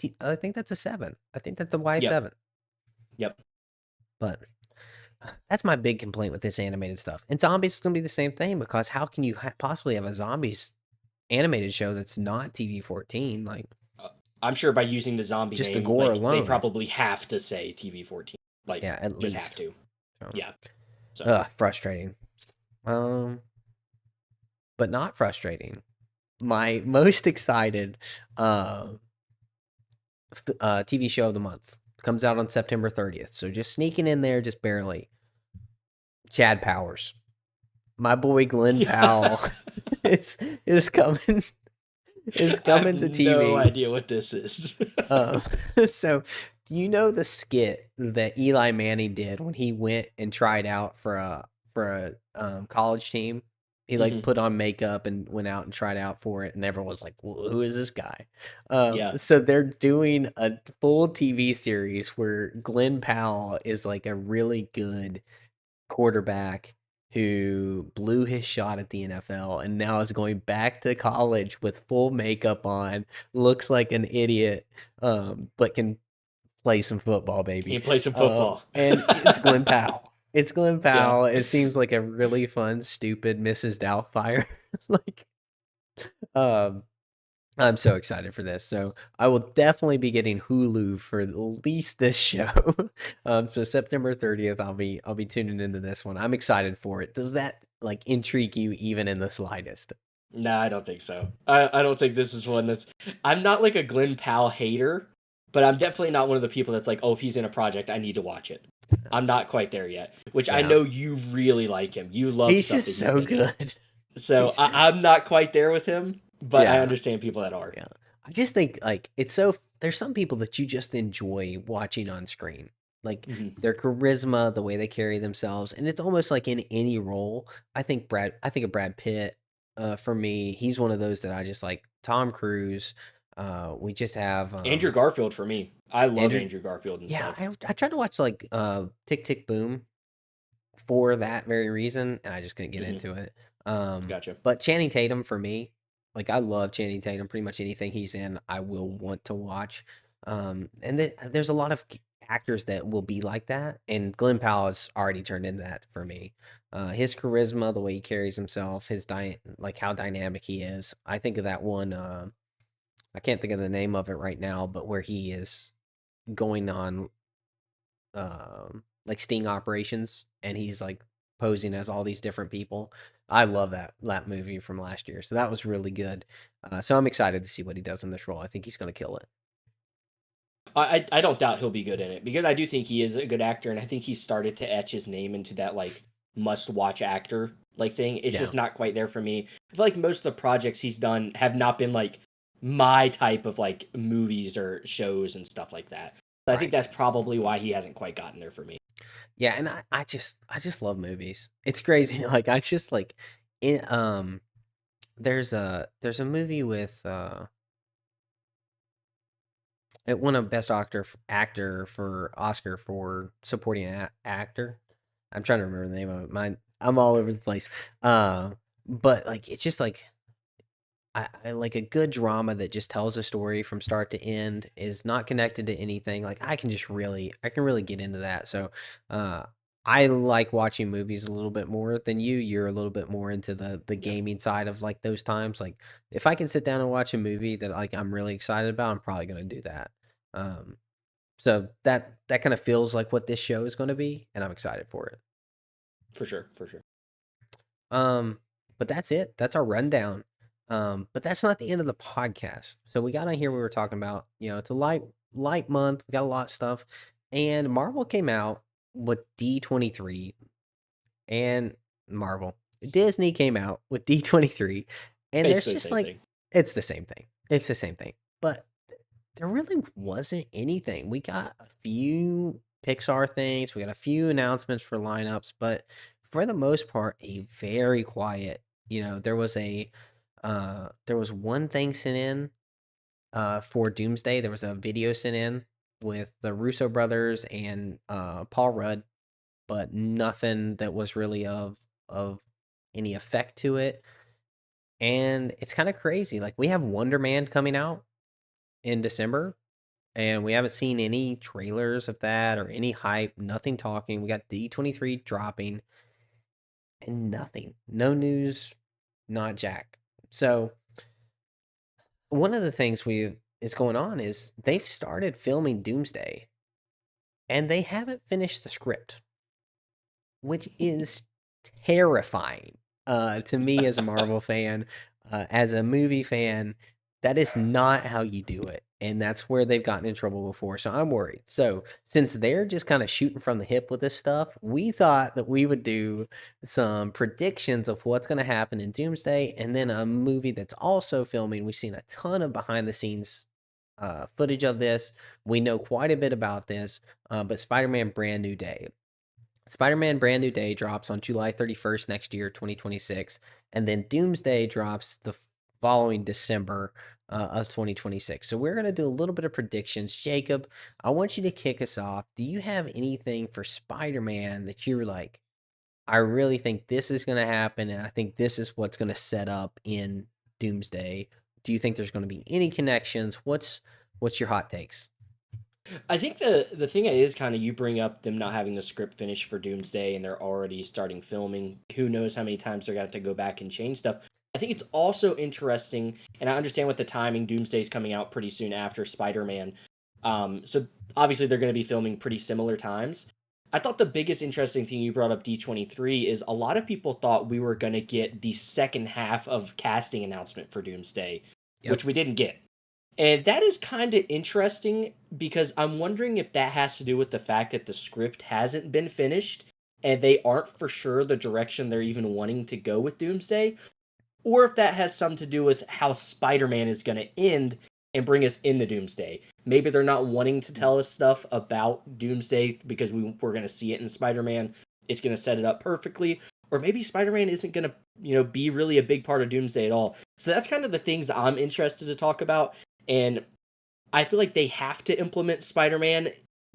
Speaker 1: 7. I think that's a Y
Speaker 2: Yep.
Speaker 1: 7.
Speaker 2: Yep.
Speaker 1: But that's my big complaint with this animated stuff. And zombies is gonna be the same thing because how can you possibly have a zombies animated show that's not TV 14? Like
Speaker 2: Uh, I'm sure by using the zombie
Speaker 1: just the
Speaker 2: name,
Speaker 1: gore
Speaker 2: like they
Speaker 1: alone.
Speaker 2: probably have to say TV-14. Like
Speaker 1: Yeah, at
Speaker 2: just have
Speaker 1: least.
Speaker 2: to.
Speaker 1: So,
Speaker 2: Yeah. So
Speaker 1: frustrating. Um, but not frustrating. My most excited uh, TV show of the month comes out on September 30th. So just sneaking in there, just barely. Chad Powers, my boy Glenn
Speaker 2: yeah.
Speaker 1: Powell. is is coming is
Speaker 2: I have
Speaker 1: coming to
Speaker 2: no
Speaker 1: TV.
Speaker 2: idea what this is.
Speaker 1: Um, so do you know the skit that Eli Manning did when he went and tried out for a college team? He like
Speaker 2: Mhm.
Speaker 1: put on makeup and went out and tried out for it, and everyone was like, "Who is this guy?"
Speaker 2: Yeah.
Speaker 1: So they're doing a full TV series where Glenn Powell is like a really good quarterback who blew his shot at the NFL and now is going back to college with full makeup on, looks like an idiot, but can play some football,
Speaker 2: He
Speaker 1: baby.
Speaker 2: can play some football.
Speaker 1: And it's Glenn Powell. It's Glenn
Speaker 2: Yeah.
Speaker 1: Powell. It seems like a really fun, stupid Mrs. Doubtfire. like, um, I'm so excited for this. So I will definitely be getting Hulu for at least this show. So September 30th, I'll be tuning into this one. I'm excited for it. Does that like intrigue you even in the slightest?
Speaker 2: No, I don't think so. I don't think this is one that's. I'm not like a Glenn Powell hater, but I'm definitely not one of the people that's like, oh, if he's in a project, I need to watch it. I'm not quite there yet, which I
Speaker 1: Yeah.
Speaker 2: know you really like him. You love
Speaker 1: He's
Speaker 2: stuff
Speaker 1: just
Speaker 2: that he's
Speaker 1: so
Speaker 2: been in.
Speaker 1: good.
Speaker 2: So
Speaker 1: He's
Speaker 2: I'm not quite there with him, but I
Speaker 1: yeah.
Speaker 2: understand people that are.
Speaker 1: Yeah. I just think like it's so there's some people that you just enjoy watching on screen. Like
Speaker 2: Mhm.
Speaker 1: their charisma, the way they carry themselves, and it's almost like in any role. I think of Brad Pitt for me, he's one of those that I just like. Tom Cruise, we just have
Speaker 2: Andrew Garfield for me. I love
Speaker 1: Andrew.
Speaker 2: Andrew Garfield and
Speaker 1: Yeah,
Speaker 2: stuff.
Speaker 1: I tried to watch like Tick Tick Boom for that very reason, and I just couldn't get
Speaker 2: Hmm.
Speaker 1: into it.
Speaker 2: Gotcha.
Speaker 1: But Channing Tatum for me, like I love Channing Tatum. Pretty much anything he's in, I will want to watch. And there's a lot of actors that will be like that, and Glenn Powell has already turned into that for me. His charisma, the way he carries himself, like how dynamic he is. I think of that one. I can't think of the name of it right now, but where he is going on like sting operations and he's like posing as all these different people. I love that movie from last year. So that was really good. So I'm excited to see what he does in this role. I think he's going to kill it.
Speaker 2: I don't doubt he'll be good in it because I do think he is a good actor, and I think he's started to etch his name into that like must watch actor like thing. It's
Speaker 1: Yeah.
Speaker 2: just not quite there for me. I feel like most of the projects he's done have not been like my type of like movies or shows and stuff like that. So I think
Speaker 1: Right.
Speaker 2: that's probably why he hasn't quite gotten there for me.
Speaker 1: Yeah, and I just love movies. It's crazy. Like I just like it there's a movie with it won a best actor for Oscar for supporting actor. I'm trying to remember the name of it. I'm all over the place. But like it's just like I like a good drama that just tells a story from start to end, is not connected to anything. Like I can really get into that. So uh I like watching movies a little bit more than you. You're a little bit more into the
Speaker 2: Yeah,
Speaker 1: gaming side of like those times. Like if I can sit down and watch a movie that like I'm really excited about, I'm probably gonna do that. Um so that kind of feels like what this show is gonna be, and I'm excited for it.
Speaker 2: for sure, for sure.
Speaker 1: Um, but that's it. That's our rundown. But that's not the end of the podcast. So we got on here. We were talking about, it's a light month. We got a lot of stuff, and Marvel came out with D23, and Marvel Disney came out with D23, and there's
Speaker 2: Basically the
Speaker 1: just
Speaker 2: same
Speaker 1: like
Speaker 2: thing.
Speaker 1: it's the same thing. It's the same thing, but there really wasn't anything. We got a few Pixar things, we got a few announcements for lineups, but for the most part, a very quiet. There was one thing sent in for Doomsday. There was a video sent in with the Russo brothers and Paul Rudd, but nothing that was really of any effect to it. And it's kind of crazy. Like we have Wonder Man coming out in December, and we haven't seen any trailers of that or any hype, nothing talking. We got D23 dropping and nothing. No news, not jack. So, one of the things we is going on is they've started filming Doomsday and they haven't finished the script, which is terrifying to me as a Marvel fan, as a movie fan. That is not how you do it. and that's where they've gotten in trouble before. So I'm worried. So since they're just kind of shooting from the hip with this stuff, we thought that we would do some predictions of what's going to happen in Doomsday, and then a movie that's also filming. We've seen a ton of behind the scenes footage of this. We know quite a bit about this, but Spider-Man Brand New Day. Spider-Man Brand New Day drops on July 31st next year, 2026, and then Doomsday drops the following December of 2026. So we're going to do a little bit of predictions. Jacob, I want you to kick us off. Do you have anything for Spider-Man that you're like, I really think this is going to happen, and I think this is what's going to set up in Doomsday? Do you think there's going to be any connections? What's your hot takes?
Speaker 2: I think the thing is kind of you bring up them not having the script finished for Doomsday and they're already starting filming. Who knows how many times they're going to have to go back and change stuff. I think it's also interesting, and I understand with the timing, Doomsday's coming out pretty soon after Spider-Man. So obviously they're going to be filming pretty similar times. I thought the biggest interesting thing you brought up D23 is a lot of people thought we were going to get the second half of casting announcement for Doomsday,
Speaker 1: Yep.
Speaker 2: which we didn't get. And that is kind of interesting because I'm wondering if that has to do with the fact that the script hasn't been finished and they aren't for sure the direction they're even wanting to go with Doomsday, or if that has something to do with how Spider-Man is going to end and bring us into Doomsday. Maybe they're not wanting to tell us stuff about Doomsday because we're going to see it in Spider-Man. It's going to set it up perfectly. Or maybe Spider-Man isn't going to, be really a big part of Doomsday at all. So that's kind of the things I'm interested to talk about. And I feel like they have to implement Spider-Man.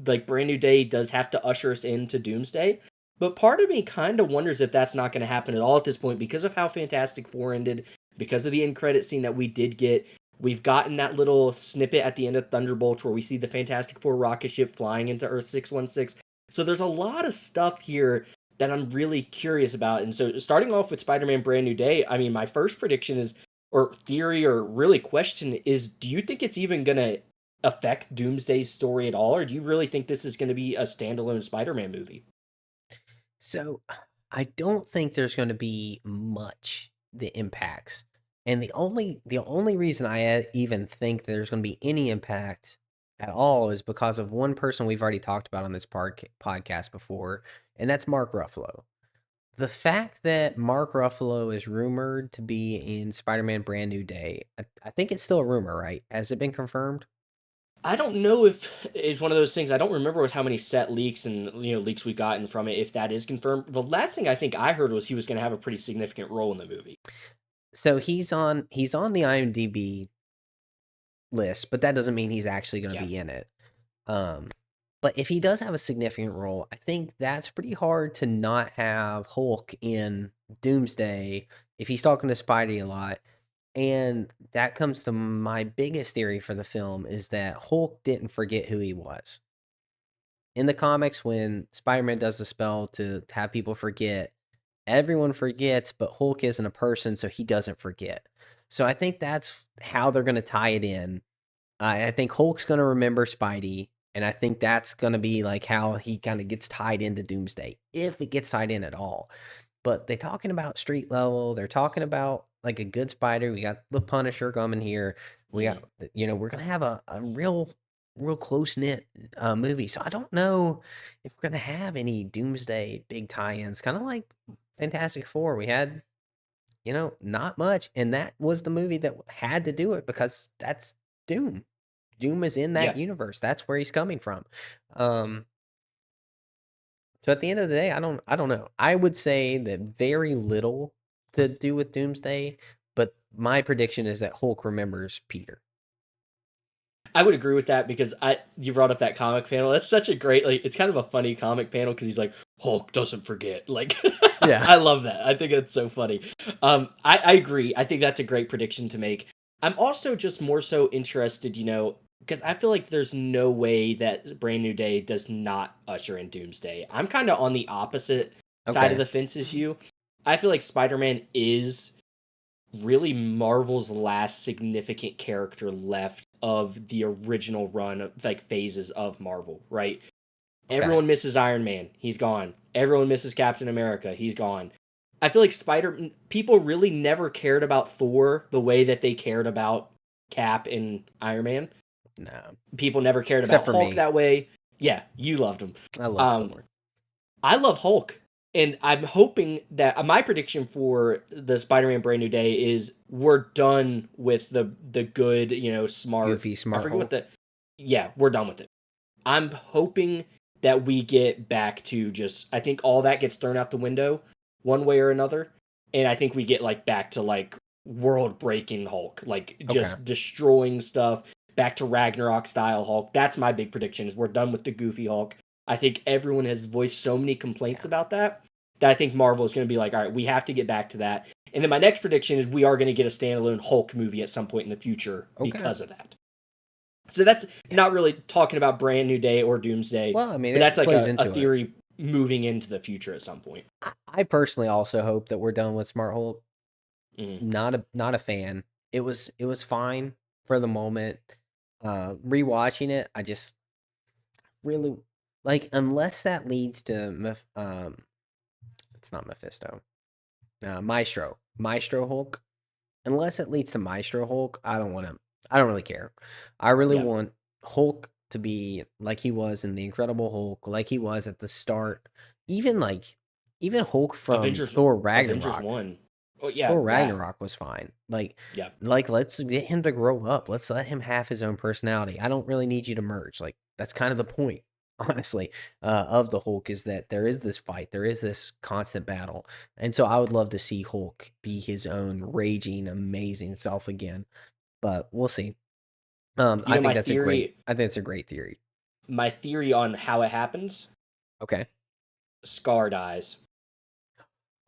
Speaker 2: Like Brand New Day does have to usher us into Doomsday. But part of me kind of wonders if that's not going to happen at all at this point because of how Fantastic Four ended, because of the end credit scene that we did get. We've gotten that little snippet at the end of Thunderbolts where we see the Fantastic Four rocket ship flying into Earth 616. So there's a lot of stuff here that I'm really curious about. And so starting off with Spider-Man Brand New Day, I mean, my first prediction is or theory or really question is, do you think it's even going to affect Doomsday's story at all, or do you really think this is going to be a standalone Spider-Man movie?
Speaker 1: So I don't think there's going to be much that impacts. And the only reason even think there's going to be any impact at all is because of one person we've already talked about on this podcast before, and that's Mark Ruffalo. The fact that Mark Ruffalo is rumored to be in Spider-Man Brand New Day, I think it's still a rumor, right? Has it been confirmed?
Speaker 2: I don't know if it's one of those things. I don't remember with how many set leaks and leaks we've gotten from it. If that is confirmed, the last thing I think I heard was he was going to have a pretty significant role in the movie.
Speaker 1: So he's on the IMDb list, but that doesn't mean he's actually going to
Speaker 2: Yeah,
Speaker 1: be in it. Um, but if he does have a significant role, I think that's pretty hard to not have Hulk in Doomsday if he's talking to Spidey a lot. And that comes to my biggest theory for the film is that Hulk didn't forget who he was. In the comics, when Spider-Man does the spell to have people forget, everyone forgets, but Hulk isn't a person, so he doesn't forget. So I think that's how they're going to tie it in. I think Hulk's gonna remember Spidey, and I think that's gonna be like how he kind of gets tied into Doomsday, if it gets tied in at all. But they're talking about street level. They're talking about like a good Spider. We got the Punisher coming here. We got
Speaker 2: hmm
Speaker 1: we're gonna have a real close knit movie. So I don't know if we're gonna have any Doomsday big tie-ins. Kind of like Fantastic Four. We had not much, and that was the movie that had to do it because that's Doom. Doom is in that
Speaker 2: yeah.
Speaker 1: universe. That's where he's coming from. Um, so at the end of the day, I don't know. I would say that very little to do with Doomsday, but my prediction is that Hulk remembers Peter.
Speaker 2: I would agree with that because I you brought up that comic panel. That's such a great it's kind of a funny comic panel because he's like Hulk doesn't forget. Like
Speaker 1: Yeah.
Speaker 2: I love that. I think that's so funny. I agree. I think that's a great prediction to make. I'm also just more so interested, because I feel like there's no way that Brand New Day does not usher in Doomsday. I'm kind of on the opposite side of
Speaker 1: Okay.
Speaker 2: the fence as you. I feel like Spider-Man is really Marvel's last significant character left of the original run of like phases of Marvel, right?
Speaker 1: Okay.
Speaker 2: Everyone misses Iron Man, he's gone. Everyone misses Captain America, he's gone. I feel like Spider people really never cared about Thor the way that they cared about Cap and Iron Man.
Speaker 1: No,
Speaker 2: People never cared
Speaker 1: except
Speaker 2: about
Speaker 1: for
Speaker 2: Hulk
Speaker 1: me.
Speaker 2: that way. Yeah, you loved him.
Speaker 1: I love
Speaker 2: Um,
Speaker 1: Thor.
Speaker 2: I love Hulk, and I'm hoping that my prediction for the Spider-Man Brand New Day is we're done with the good, smart.
Speaker 1: Goofy,
Speaker 2: I
Speaker 1: smart
Speaker 2: forget what
Speaker 1: Hulk.
Speaker 2: the. Yeah, we're done with it. I'm hoping that we get back to just. I think all that gets thrown out the window, one way or another, and I think we get like back to like world-breaking Hulk, like
Speaker 1: Okay.
Speaker 2: just destroying stuff. Back to Ragnarok style Hulk. That's my big prediction. Is we're done with the goofy Hulk. I think everyone has voiced so many complaints
Speaker 1: Yeah.
Speaker 2: about that I think Marvel is going to be like, all right, we have to get back to that. And then my next prediction is we are going to get a standalone Hulk movie at some point in the future
Speaker 1: Okay.
Speaker 2: because of that. So that's
Speaker 1: Yeah.
Speaker 2: not really talking about Brand New Day or Doomsday,
Speaker 1: Well, I mean,
Speaker 2: but that's
Speaker 1: it
Speaker 2: like
Speaker 1: plays
Speaker 2: a
Speaker 1: into it.
Speaker 2: theory moving into the future at some point.
Speaker 1: I personally also hope that we're done with Smart Hulk.
Speaker 2: Mm.
Speaker 1: Not a fan. It was fine for the moment. Rewatching it, I just really like unless that leads to it's not Mephisto. Maestro Hulk. Unless it leads to Maestro Hulk, I don't want to. I don't really care. I really
Speaker 2: Yeah.
Speaker 1: want Hulk to be like he was in the Incredible Hulk, like he was at the start. Even like even Hulk from
Speaker 2: Avengers
Speaker 1: Thor
Speaker 2: Avengers
Speaker 1: Ragnarok.
Speaker 2: 1. Oh yeah,
Speaker 1: Thor
Speaker 2: that.
Speaker 1: Ragnarok was fine. Like
Speaker 2: Yeah.
Speaker 1: like let's get him to grow up. Let's let him have his own personality. I don't really need you to merge. Like that's kind of the point, honestly, of the Hulk is that there is this fight, there is this constant battle, and so I would love to see Hulk be his own raging, amazing self again. But we'll see.
Speaker 2: You know
Speaker 1: I think it's a great theory.
Speaker 2: my theory on how it happens,
Speaker 1: Okay.
Speaker 2: Scar dies.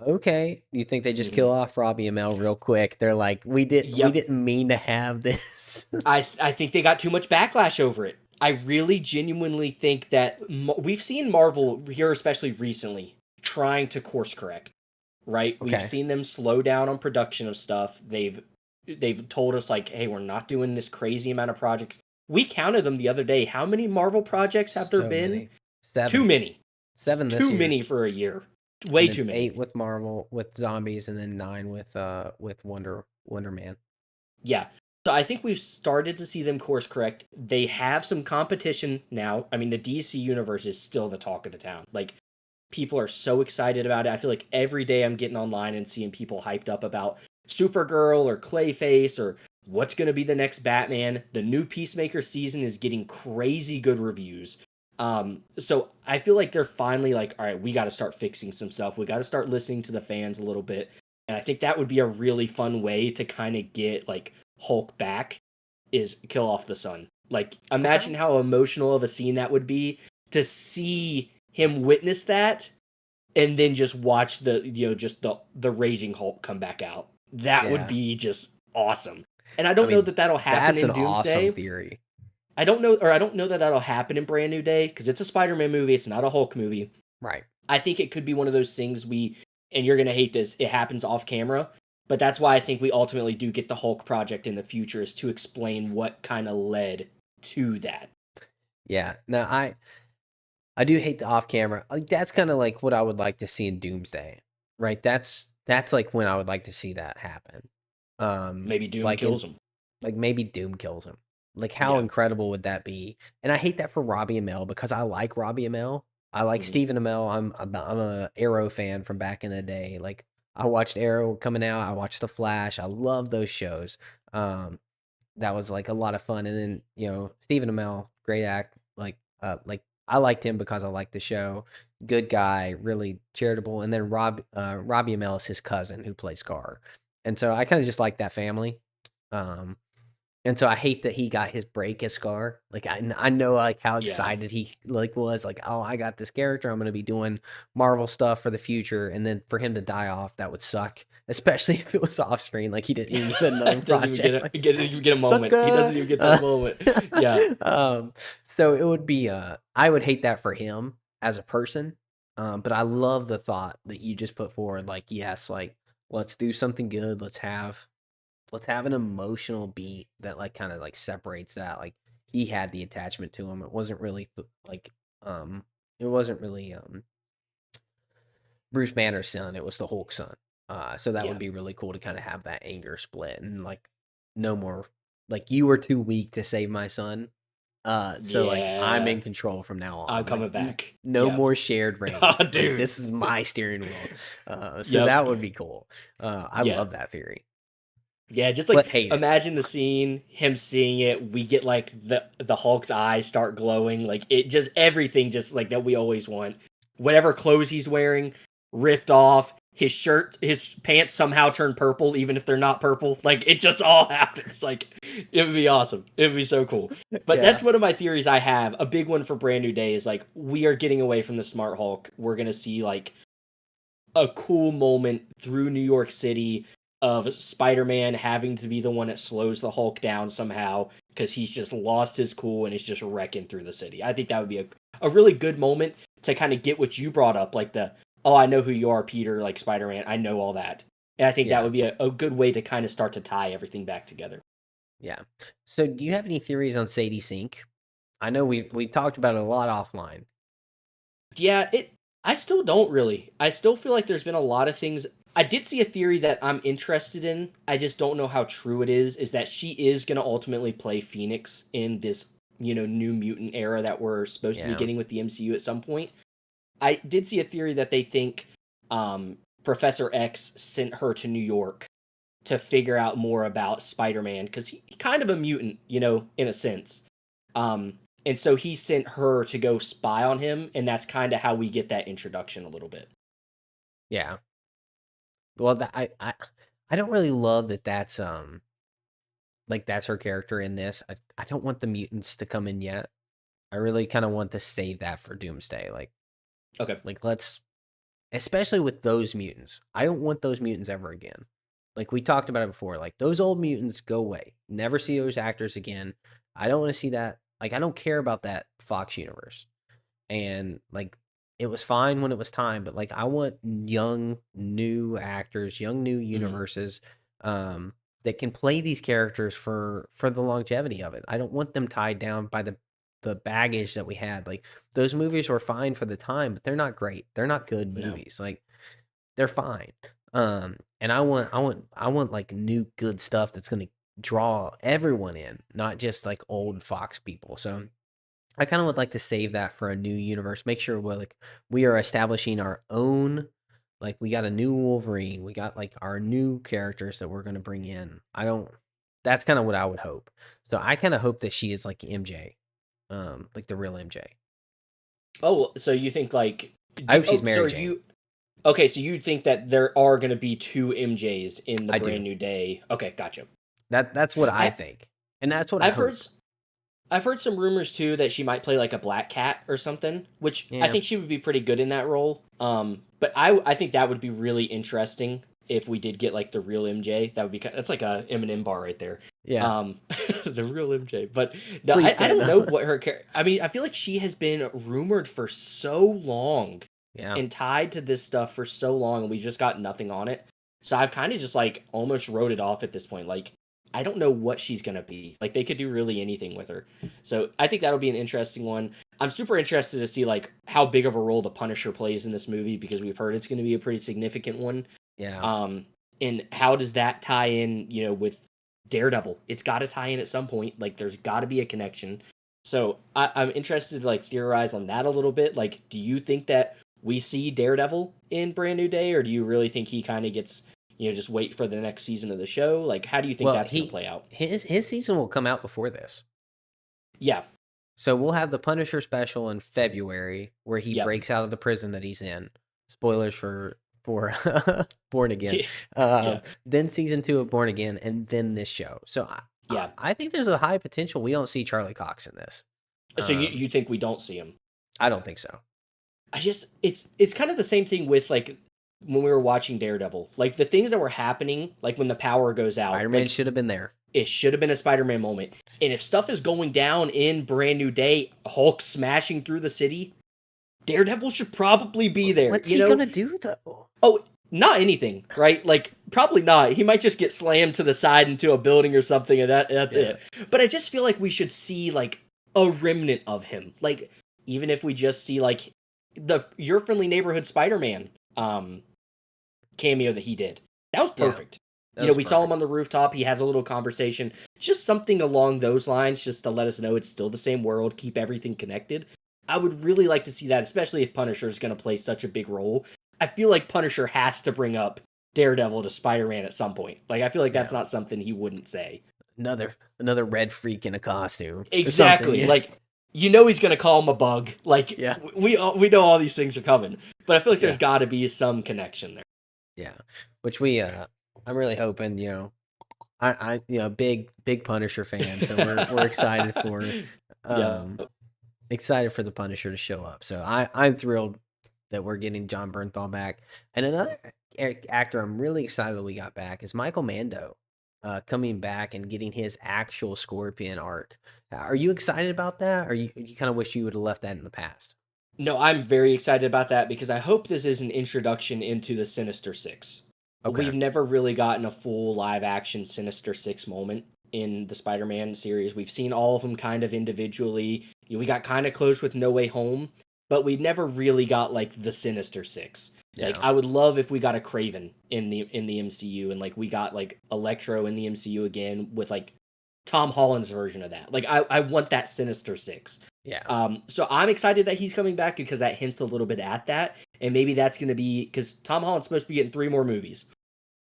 Speaker 1: Okay. You think they just
Speaker 2: Mhm.
Speaker 1: kill off Robbie and Mel real quick? They're like, we
Speaker 2: Yep.
Speaker 1: didn't mean to have this.
Speaker 2: I think they got too much backlash over it. I really genuinely think that we've seen Marvel here, especially recently, trying to course correct. Right? We've
Speaker 1: Okay.
Speaker 2: seen them slow down on production of stuff. They've told us like, hey, we're not doing this crazy amount of projects. We counted them the other day. How many Marvel projects have there
Speaker 1: So
Speaker 2: been?
Speaker 1: many.
Speaker 2: Too
Speaker 1: 7.
Speaker 2: many.
Speaker 1: 7 this
Speaker 2: Too
Speaker 1: year.
Speaker 2: many for a year.
Speaker 1: And
Speaker 2: Way
Speaker 1: then
Speaker 2: too many.
Speaker 1: 8 with Marvel with zombies and then 9 with Wonder Man.
Speaker 2: Yeah. So I think we've started to see them course correct. They have some competition now. I mean, the DC universe is still the talk of the town. Like people are so excited about it. I feel like every day I'm getting online and seeing people hyped up about Supergirl or Clayface or what's going to be the next Batman. The new Peacemaker season is getting crazy good reviews. So I feel like they're finally like, all right, we got to start fixing some stuff. We got to start listening to the fans a little bit. And I think that would be a really fun way to kind of get like Hulk back is kill off the sun. Like
Speaker 1: Okay.
Speaker 2: imagine how emotional of a scene that would be to see him witness that and then just watch just the raging Hulk come back out. That would
Speaker 1: Yeah.
Speaker 2: be just awesome. And I
Speaker 1: I
Speaker 2: don't know
Speaker 1: mean,
Speaker 2: that that'll happen
Speaker 1: that's an
Speaker 2: in
Speaker 1: awesome
Speaker 2: Doomsday.
Speaker 1: theory.
Speaker 2: I don't know that that'll happen in Brand New Day because it's a Spider-Man movie. It's not a Hulk movie.
Speaker 1: Right.
Speaker 2: I think it could be one of those things and you're gonna hate this. It happens off camera, but that's why I think we ultimately do get the Hulk project in the future is to explain what kind of led to that.
Speaker 1: Yeah. No, I do hate the off camera. Like that's kind of like what I would like to see in Doomsday. Right? That's like when I would like to see that happen.
Speaker 2: Maybe Doom
Speaker 1: Like
Speaker 2: kills
Speaker 1: in
Speaker 2: him.
Speaker 1: like maybe Doom kills him. Like how
Speaker 2: Yeah.
Speaker 1: incredible would that be? And I hate that for Robbie Amell because I like Robbie Amell. I like
Speaker 2: Mhm.
Speaker 1: Stephen Amell. I'm a Arrow fan from back in the day. Like I watched Arrow coming out. I watched The Flash. I love those shows. Um, that was like a lot of fun. And then Stephen Amell, great act. Like I liked him because I liked the show. Good guy, really charitable. And then Robbie Amell is his cousin who plays Scar, and so I kind of just like that family. Um, and so I hate that he got his break as Scar. Like I know like how
Speaker 2: Yeah.
Speaker 1: excited he like was like, oh, I got this character. I'm gonna be doing Marvel stuff for the future, and then for him to die off, that would suck. Especially if it was off screen, like he didn't even get another
Speaker 2: Doesn't even
Speaker 1: project. Like
Speaker 2: even get a moment. He
Speaker 1: sucker.
Speaker 2: doesn't even get that moment. Yeah.
Speaker 1: Um, so it would be I would hate that for him as a person. But I love the thought that you just put forward. Like yes, like let's do something good. Let's have an emotional beat that like kind of like separates that. Like he had the attachment to him. It wasn't really um it wasn't really Bruce Banner's son. It was the Hulk son. So that would
Speaker 2: Yeah.
Speaker 1: be really cool to kind of have that anger split and like no more like you were too weak to save my son. So like I'm
Speaker 2: Yeah,
Speaker 1: in control from now
Speaker 2: I'm
Speaker 1: on. Like
Speaker 2: coming back.
Speaker 1: no
Speaker 2: Yep.
Speaker 1: more shared
Speaker 2: Oh,
Speaker 1: reins. Like
Speaker 2: dude.
Speaker 1: this is my steering wheel. So
Speaker 2: Yep.
Speaker 1: that would be cool. I
Speaker 2: Yeah.
Speaker 1: love that theory.
Speaker 2: Yeah, just like
Speaker 1: But hate it.
Speaker 2: imagine the scene, him seeing it, we get like the Hulk's eyes start glowing, like it just everything just like that we always want. Whatever clothes he's wearing, ripped off, his shirt, his pants somehow turn purple, even if they're not purple. Like it just all happens. Like it would be awesome. It would be so cool. But that's
Speaker 1: Yeah.
Speaker 2: one of my theories I have. A big one for Brand New Day is like we are getting away from the Smart Hulk. We're gonna see like a cool moment through New York City of Spider-Man having to be the one that slows the Hulk down somehow because he's just lost his cool and is just wrecking through the city. I think that would be a really good moment to kind of get what you brought up, like the, oh, I know who you are, Peter, like Spider-Man. I know all that. And I think that
Speaker 1: Yeah.
Speaker 2: would be a good way to kind of start to tie everything back together.
Speaker 1: Yeah. So do you have any theories on Sadie Sink? I know we talked about it a lot offline.
Speaker 2: Yeah, I still don't really. I still feel like there's been a lot of things. I did see a theory that I'm interested in. I just don't know how true it is that she is going to ultimately play Phoenix in this, new mutant era that we're supposed to be
Speaker 1: Yeah.
Speaker 2: getting with the MCU at some point. I did see a theory that they think Professor X sent her to New York to figure out more about Spider-Man because he's kind of a mutant, in a sense. And so he sent her to go spy on him, and that's kind of how we get that introduction a little bit.
Speaker 1: Yeah. Well, I don't really love that like that's her character in this. I don't want the mutants to come in yet. I really kind of want to save that for Doomsday.
Speaker 2: Okay.
Speaker 1: Like let's especially with those mutants. I don't want those mutants ever again. Like we talked about it before. Like those old mutants go away. Never see those actors again. I don't want to see that. Like I don't care about that Fox universe. And like it was fine when it was time, but like I want young new actors, young new
Speaker 2: Hmm.
Speaker 1: universes that can play these characters for the longevity of it. I don't want them tied down by the baggage that we had. Like those movies were fine for the time, but they're not great. They're not good
Speaker 2: No.
Speaker 1: movies. Like they're fine. And I want like new good stuff that's going to draw everyone in, not just like old Fox people. So I kind of would like to save that for a new universe. Make sure we are establishing our own. Like we got a new Wolverine. We got like our new characters that we're going to bring in. I don't. That's kind of what I would hope. So I kind of hope that she is like MJ, like the real MJ.
Speaker 2: Oh, so you think like
Speaker 1: I hope she's
Speaker 2: oh, so
Speaker 1: Mary
Speaker 2: are
Speaker 1: Jane.
Speaker 2: you okay? So you think that there are going to be two MJs in the
Speaker 1: I
Speaker 2: Brand
Speaker 1: do.
Speaker 2: New Day? Okay, gotcha.
Speaker 1: That's what I
Speaker 2: I
Speaker 1: think, and that's what I
Speaker 2: I've heard
Speaker 1: hope.
Speaker 2: I've heard some rumors too that she might play like a Black Cat or something, which I
Speaker 1: Yeah,
Speaker 2: think she would be pretty good in that role. But I think that would be really interesting if we did get like the real MJ. That would be that's like a Eminem bar right there.
Speaker 1: yeah.
Speaker 2: Um, the real MJ. But no,
Speaker 1: Please
Speaker 2: I
Speaker 1: stand
Speaker 2: don't know
Speaker 1: up.
Speaker 2: what her I mean, I feel like she has been rumored for so long
Speaker 1: Yeah.
Speaker 2: and tied to this stuff for so long, and we just got nothing on it. So I've kind of just like almost wrote it off at this point. Like I don't know what she's gonna be. Like they could do really anything with her. So I think that'll be an interesting one. I'm super interested to see like how big of a role the Punisher plays in this movie because we've heard it's going to be a pretty significant one.
Speaker 1: Yeah.
Speaker 2: Um, and how does that tie in, with Daredevil? It's got to tie in at some point. Like there's got to be a connection. So I'm interested to like theorize on that a little bit. Like, do you think that we see Daredevil in Brand New Day, or do you really think he kind of gets, just wait for the next season of the show? Like, how do you think
Speaker 1: Well,
Speaker 2: that's going to play out?
Speaker 1: his season will come out before this.
Speaker 2: Yeah.
Speaker 1: So we'll have the Punisher special in February where he
Speaker 2: Yep.
Speaker 1: breaks out of the prison that he's in. Spoilers for Born Again.
Speaker 2: Yeah.
Speaker 1: Then season 2 of Born Again, and then this show. So
Speaker 2: Yeah.
Speaker 1: I think there's a high potential we don't see Charlie Cox in this.
Speaker 2: So you,
Speaker 1: Um,
Speaker 2: you think we don't see him?
Speaker 1: I don't think so.
Speaker 2: I just it's kind of the same thing with like when we were watching Daredevil. Like the things that were happening, like when the power goes out,
Speaker 1: Spider Man
Speaker 2: like
Speaker 1: should have been there.
Speaker 2: it should have been a Spider-Man moment. And if stuff is going down in Brand New Day, Hulk smashing through the city, Daredevil should probably be there,
Speaker 1: What's he gonna do though?
Speaker 2: Oh, not anything, right? Like probably not. He might just get slammed to the side into a building or something and that's
Speaker 1: Yeah,
Speaker 2: it. But I just feel like we should see like a remnant of him. Like even if we just see like the Your Friendly Neighborhood Spider-Man cameo that he did. That was
Speaker 1: yeah.
Speaker 2: perfect.
Speaker 1: That was
Speaker 2: We saw him
Speaker 1: perfect.
Speaker 2: on the rooftop. He has a little conversation. Just something along those lines, just to let us know it's still the same world, keep everything connected. I would really like to see that, especially if Punisher is going to play such a big role. I feel like Punisher has to bring up Daredevil to Spider-Man at some point. Like, I feel like that's
Speaker 1: Yeah.
Speaker 2: not something he wouldn't say.
Speaker 1: Another red freak in a costume or something.
Speaker 2: Exactly.
Speaker 1: Yeah.
Speaker 2: Like, he's going to call him a bug. Like,
Speaker 1: Yeah.
Speaker 2: we know all these things are coming. But I feel like there's
Speaker 1: Yeah.
Speaker 2: got to be some connection there.
Speaker 1: Yeah. Which I'm really hoping, big Punisher fan, so we're excited for
Speaker 2: Yeah.
Speaker 1: excited for the Punisher to show up. So I'm thrilled that we're getting John Bernthal back. And another actor I'm really excited that we got back is Michael Mando, coming back and getting his actual Scorpion arc. Are you excited about that, or you kind of wish you would have left that in the past?
Speaker 2: No, I'm very excited about that because I hope this is an introduction into the Sinister Six.
Speaker 1: Okay.
Speaker 2: We've never really gotten a full live action Sinister Six moment in the Spider-Man series. We've seen all of them kind of individually. We got kind of close with No Way Home, but we never really got like the Sinister Six. Like
Speaker 1: Yeah.
Speaker 2: I would love if we got a Craven in the MCU and like we got like Electro in the MCU again with like Tom Holland's version of that. Like I want that Sinister Six.
Speaker 1: Yeah.
Speaker 2: So I'm excited that he's coming back because that hints a little bit at that, and maybe that's going to be because Tom Holland's supposed to be getting 3 more movies.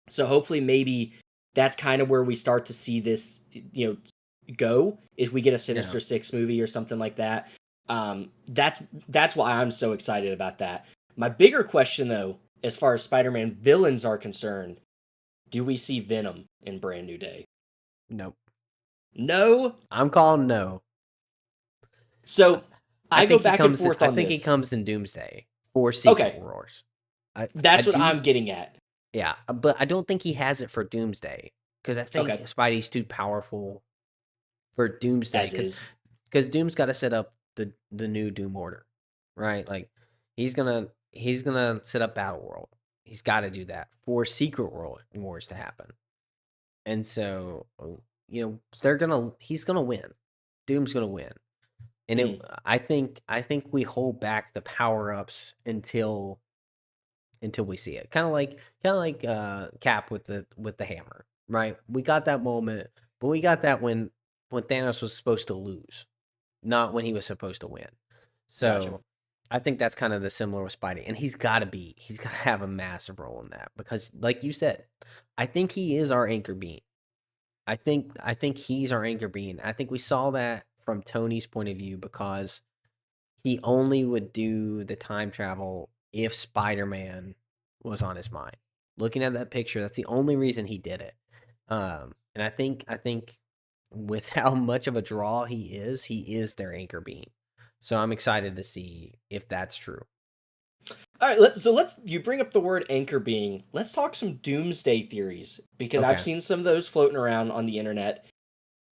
Speaker 2: So hopefully, maybe that's kind of where we start to see this, go. If we get a
Speaker 1: Yeah.
Speaker 2: Sinister Six movie or something like that, that's why I'm so excited about that. My bigger question, though, as far as Spider-Man villains are concerned, do we see Venom in Brand New Day?
Speaker 1: Nope.
Speaker 2: No.
Speaker 1: I'm calling no.
Speaker 2: So
Speaker 1: I
Speaker 2: I go
Speaker 1: think he
Speaker 2: back and
Speaker 1: comes in.
Speaker 2: forth
Speaker 1: I
Speaker 2: on
Speaker 1: think he
Speaker 2: this.
Speaker 1: comes in Doomsday for Secret
Speaker 2: Okay,
Speaker 1: Wars. I
Speaker 2: that's what
Speaker 1: do.
Speaker 2: I'm getting at.
Speaker 1: Yeah, but I don't think he has it for Doomsday because I think
Speaker 2: Okay,
Speaker 1: Spidey's too powerful for Doomsday
Speaker 2: as is.
Speaker 1: because Doom's got to set up the new Doom Order, right? Like he's gonna set up Battle World. He's got to do that for Secret World Wars to happen, and so he's gonna win. Doom's gonna win, and
Speaker 2: Mhm.
Speaker 1: I think we hold back the power ups until we see it. Kind of like Cap with the hammer, right? We got that moment, but we got that when Thanos was supposed to lose, not when he was supposed to win.
Speaker 2: Gotcha.
Speaker 1: So I think that's kind of the similar with Spidey, and he's got to have a massive role in that because, like you said, I think he is our anchor being. I think he's our anchor being. I think we saw that from Tony's point of view because he only would do the time travel if Spider-Man was on his mind. Looking at that picture, that's the only reason he did it. And I think with how much of a draw he is their anchor being. So I'm excited to see if that's true.
Speaker 2: All right, let's you bring up the word anchor being. Let's talk some doomsday theories because I've
Speaker 1: Okay.
Speaker 2: seen some of those floating around on the internet.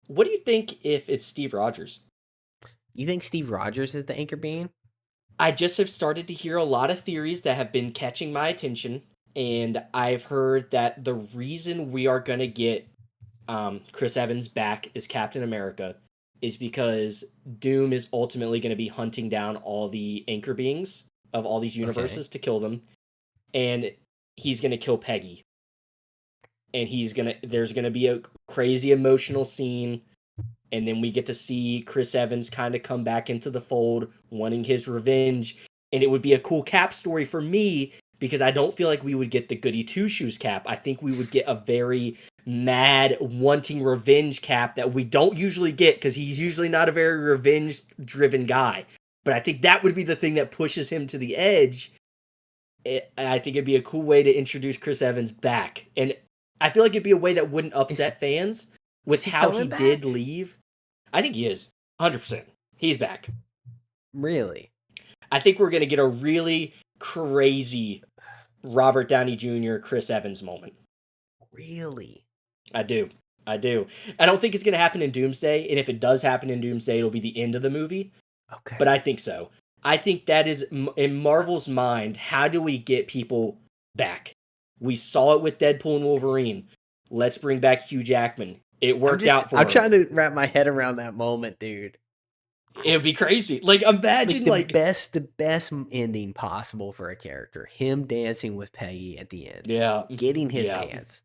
Speaker 2: What do you think if it's Steve Rogers?
Speaker 1: You think Steve Rogers is the anchor being?
Speaker 2: I just have started to hear a lot of theories that have been catching my attention, and I've heard that the reason we are going to get Chris Evans back as Captain America is because Doom is ultimately going to be hunting down all the anchor beings of all these
Speaker 1: Okay.
Speaker 2: universes to kill them, and he's going to kill Peggy. And there's going to be a crazy emotional scene, and then we get to see Chris Evans kind of come back into the fold, wanting his revenge, and it would be a cool Cap story for me because I don't feel like we would get the goody two shoes Cap. I think we would get a very mad, wanting revenge Cap that we don't usually get because he's usually not a very revenge driven guy. But I think that would be the thing that pushes him to the edge. I think it'd be a cool way to introduce Chris Evans back, and I feel like it'd be a way that wouldn't
Speaker 1: Is
Speaker 2: upset fans
Speaker 1: is
Speaker 2: with
Speaker 1: he
Speaker 2: how he
Speaker 1: coming
Speaker 2: did
Speaker 1: back?
Speaker 2: leave. I think he is 100%. He's back.
Speaker 1: Really?
Speaker 2: I think we're gonna get a really crazy Robert Downey Jr. Chris Evans moment.
Speaker 1: Really?
Speaker 2: I do. I do. I don't think it's gonna happen in Doomsday, and if it does happen in Doomsday, it'll be the end of the movie. But
Speaker 1: Okay.
Speaker 2: I think so. I think that is in Marvel's mind. How do we get people back? We saw it with Deadpool and Wolverine. Let's bring back Hugh Jackman. It worked out
Speaker 1: I'm
Speaker 2: for him.
Speaker 1: trying to wrap my head around that moment, dude.
Speaker 2: It would be crazy. Like
Speaker 1: Like
Speaker 2: imagine
Speaker 1: the best ending possible for a character. Him dancing with Peggy at the end,
Speaker 2: yeah,
Speaker 1: getting his
Speaker 2: yeah.
Speaker 1: dance.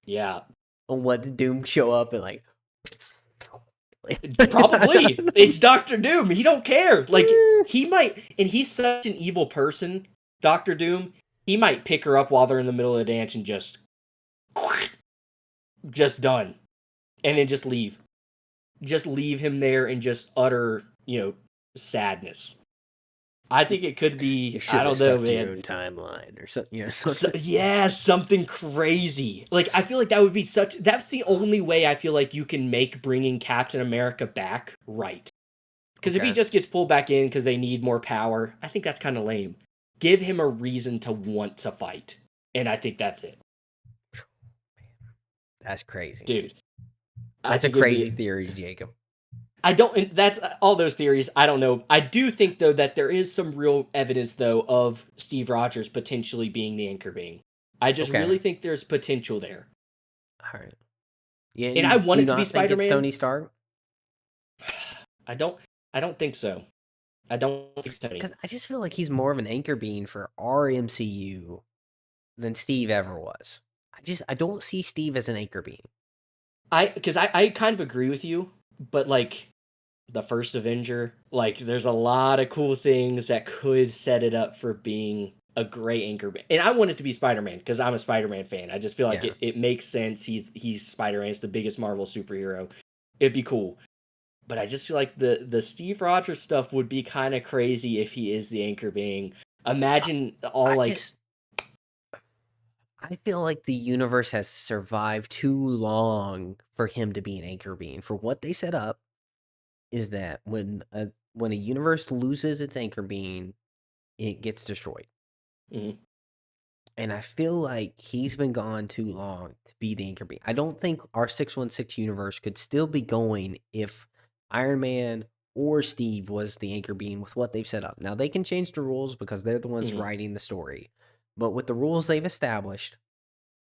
Speaker 2: Yeah,
Speaker 1: And what did Doom show up and like?
Speaker 2: probably. It's Doctor Doom. He don't care. Like, he might, and he's such an evil person, Doctor Doom. He might pick her up while they're in the middle of the dance and just done, and then just leave. Just leave him there and just utter, sadness. I think it could
Speaker 1: You
Speaker 2: be, I
Speaker 1: should have
Speaker 2: don't know,
Speaker 1: stuck to your
Speaker 2: man.
Speaker 1: own timeline or something.
Speaker 2: So,
Speaker 1: Something.
Speaker 2: yeah, something crazy. Like, I feel like that would be that's the only way I feel like you can make bringing Captain America back right. Because if he
Speaker 1: Okay.
Speaker 2: just gets pulled back in because they need more power, I think that's kind of lame. Give him a reason to want to fight. And I think that's it.
Speaker 1: That's crazy.
Speaker 2: Dude, I
Speaker 1: That's a
Speaker 2: think it'd
Speaker 1: crazy
Speaker 2: be.
Speaker 1: theory, Jacob.
Speaker 2: I don't. And that's all those theories. I don't know. I do think, though, that there is some real evidence, though, of Steve Rogers potentially being the anchor being. I just
Speaker 1: Okay.
Speaker 2: really think there's potential there.
Speaker 1: All right. Yeah,
Speaker 2: And I
Speaker 1: you
Speaker 2: want
Speaker 1: do
Speaker 2: it to be
Speaker 1: not think
Speaker 2: Spider
Speaker 1: it's
Speaker 2: Man.
Speaker 1: Tony Stark?
Speaker 2: I don't. I don't think so. I don't think so.
Speaker 1: Because I just feel like he's more of an anchor being for our MCU than Steve ever was. I don't see Steve as an anchor being.
Speaker 2: I kind of agree with you, but like the first Avenger, like there's a lot of cool things that could set it up for being a great anchor man. And I want it to be Spider-Man because I'm a Spider-Man fan. I just feel like
Speaker 1: Yeah.
Speaker 2: it makes sense. He's Spider-Man. It's the biggest Marvel superhero. It'd be cool. But I just feel like the Steve Rogers stuff would be kind of crazy if he is the anchor being. Imagine all
Speaker 1: I
Speaker 2: like
Speaker 1: just I feel like the universe has survived too long for him to be an anchor being. For what they set up is that when a universe loses its anchor being, it gets destroyed.
Speaker 2: mhm,
Speaker 1: And I feel like he's been gone too long to be the anchor being. I don't think our 616 universe could still be going if Iron Man or Steve was the anchor being with what they've set up. Now they can change the rules because they're the ones
Speaker 2: mhm.
Speaker 1: writing the story. But with the rules they've established,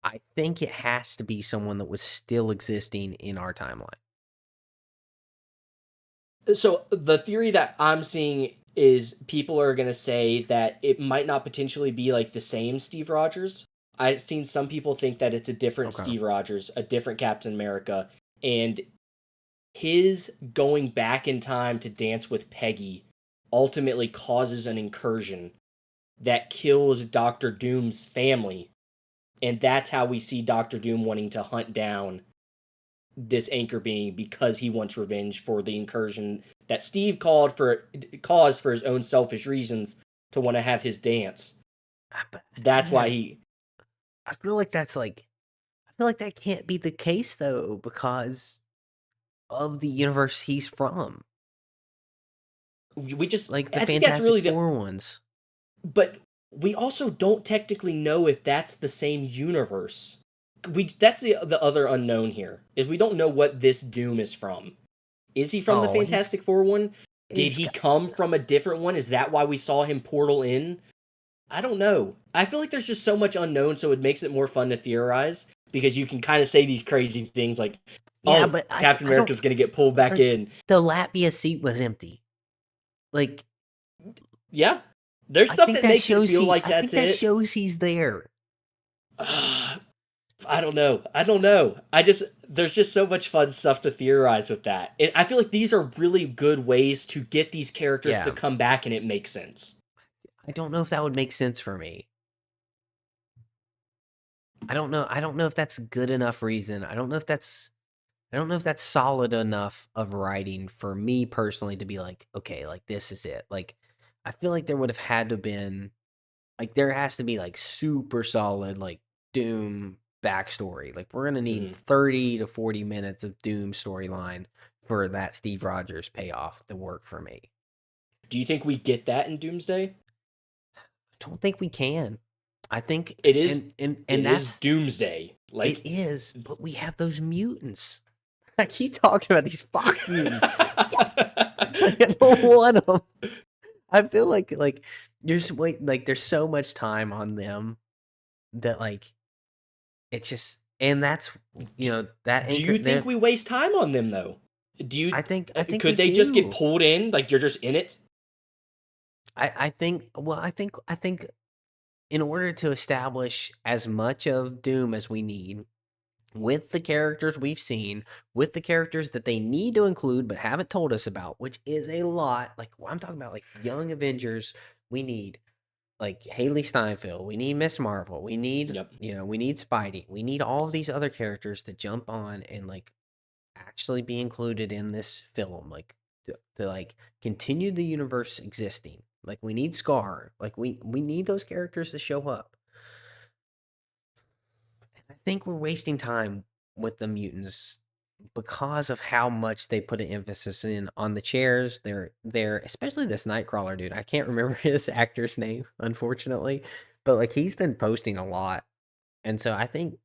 Speaker 1: I think it has to be someone that was still existing in our timeline.
Speaker 2: So the theory that I'm seeing is people are going to say that it might not potentially be like the same Steve Rogers. I've seen some people think that it's a different
Speaker 1: Okay.
Speaker 2: Steve Rogers, a different Captain America, and his going back in time to dance with Peggy ultimately causes an incursion that kills Doctor Doom's family, and that's how we see Doctor Doom wanting to hunt down this anchor being because he wants revenge for the incursion that Steve caused for his own selfish reasons to want to have his dance.
Speaker 1: But
Speaker 2: That's why
Speaker 1: man,
Speaker 2: he.
Speaker 1: I feel like I feel like that can't be the case though because of the universe he's from.
Speaker 2: We just.
Speaker 1: Like the
Speaker 2: I think that's
Speaker 1: Fantastic
Speaker 2: really the.
Speaker 1: Four ones.
Speaker 2: But we also don't technically know if that's the same universe. That's the other unknown here is we don't know what this Doom is from. Is he from the
Speaker 1: Oh,
Speaker 2: Fantastic Four one? Did
Speaker 1: he's
Speaker 2: he
Speaker 1: got
Speaker 2: come from a different one? Is that why we saw him portal in? I don't know. I feel like there's just so much unknown, so it makes it more fun to theorize because you can kind of say these crazy things like,
Speaker 1: yeah,
Speaker 2: "Oh,
Speaker 1: but
Speaker 2: Captain
Speaker 1: I don't
Speaker 2: America's gonna get pulled back
Speaker 1: like
Speaker 2: in."
Speaker 1: the Latvia seat was empty. Like
Speaker 2: Yeah, there's stuff that makes it feel like
Speaker 1: I
Speaker 2: that's
Speaker 1: think that
Speaker 2: it.
Speaker 1: shows he's there.
Speaker 2: I don't know. I don't know. There's just so much fun stuff to theorize with that, and I feel like these are really good ways to get these characters to
Speaker 1: Yeah.
Speaker 2: come back, and it makes sense.
Speaker 1: I don't know if that would make sense for me. I don't know if that's good enough reason. I don't know if that's solid enough of writing for me personally to be like, okay, like this is it. Like I feel like there would have had to been like there has to be like super solid like Doom backstory. Like we're gonna need
Speaker 2: Mhm.
Speaker 1: 30 to 40 minutes of Doom storyline for that Steve Rogers payoff to work for me.
Speaker 2: Do you think we get that in Doomsday?
Speaker 1: I don't think we can. I think
Speaker 2: It is.
Speaker 1: and
Speaker 2: It is
Speaker 1: that's
Speaker 2: Doomsday.
Speaker 1: it
Speaker 2: Like.
Speaker 1: is, but we have those mutants. I keep talking about these fuck mutants. I don't want them. I feel like there's wait like there's so much time on them that like it's just and that's that
Speaker 2: Do
Speaker 1: anchor
Speaker 2: you think
Speaker 1: there.
Speaker 2: we waste time on them though? Do you
Speaker 1: I think we
Speaker 2: could they just get
Speaker 1: do.
Speaker 2: pulled in like you're just in it?
Speaker 1: I think well I think in order to establish as much of Doom as we need with the characters we've seen, with the characters that they need to include but haven't told us about, which is a lot. Like I'm talking about, like Young Avengers. We need like Haley Steinfeld. We need Miss Marvel. We need
Speaker 2: Yep.
Speaker 1: we need Spidey. We need all of these other characters to jump on and like actually be included in this film, like to like continue the universe existing. Like we need Scar. Like we need those characters to show up. I think we're wasting time with the mutants because of how much they put an emphasis in on the chairs. They're especially this Nightcrawler dude. I can't remember his actor's name, unfortunately, but like he's been posting a lot, and so I think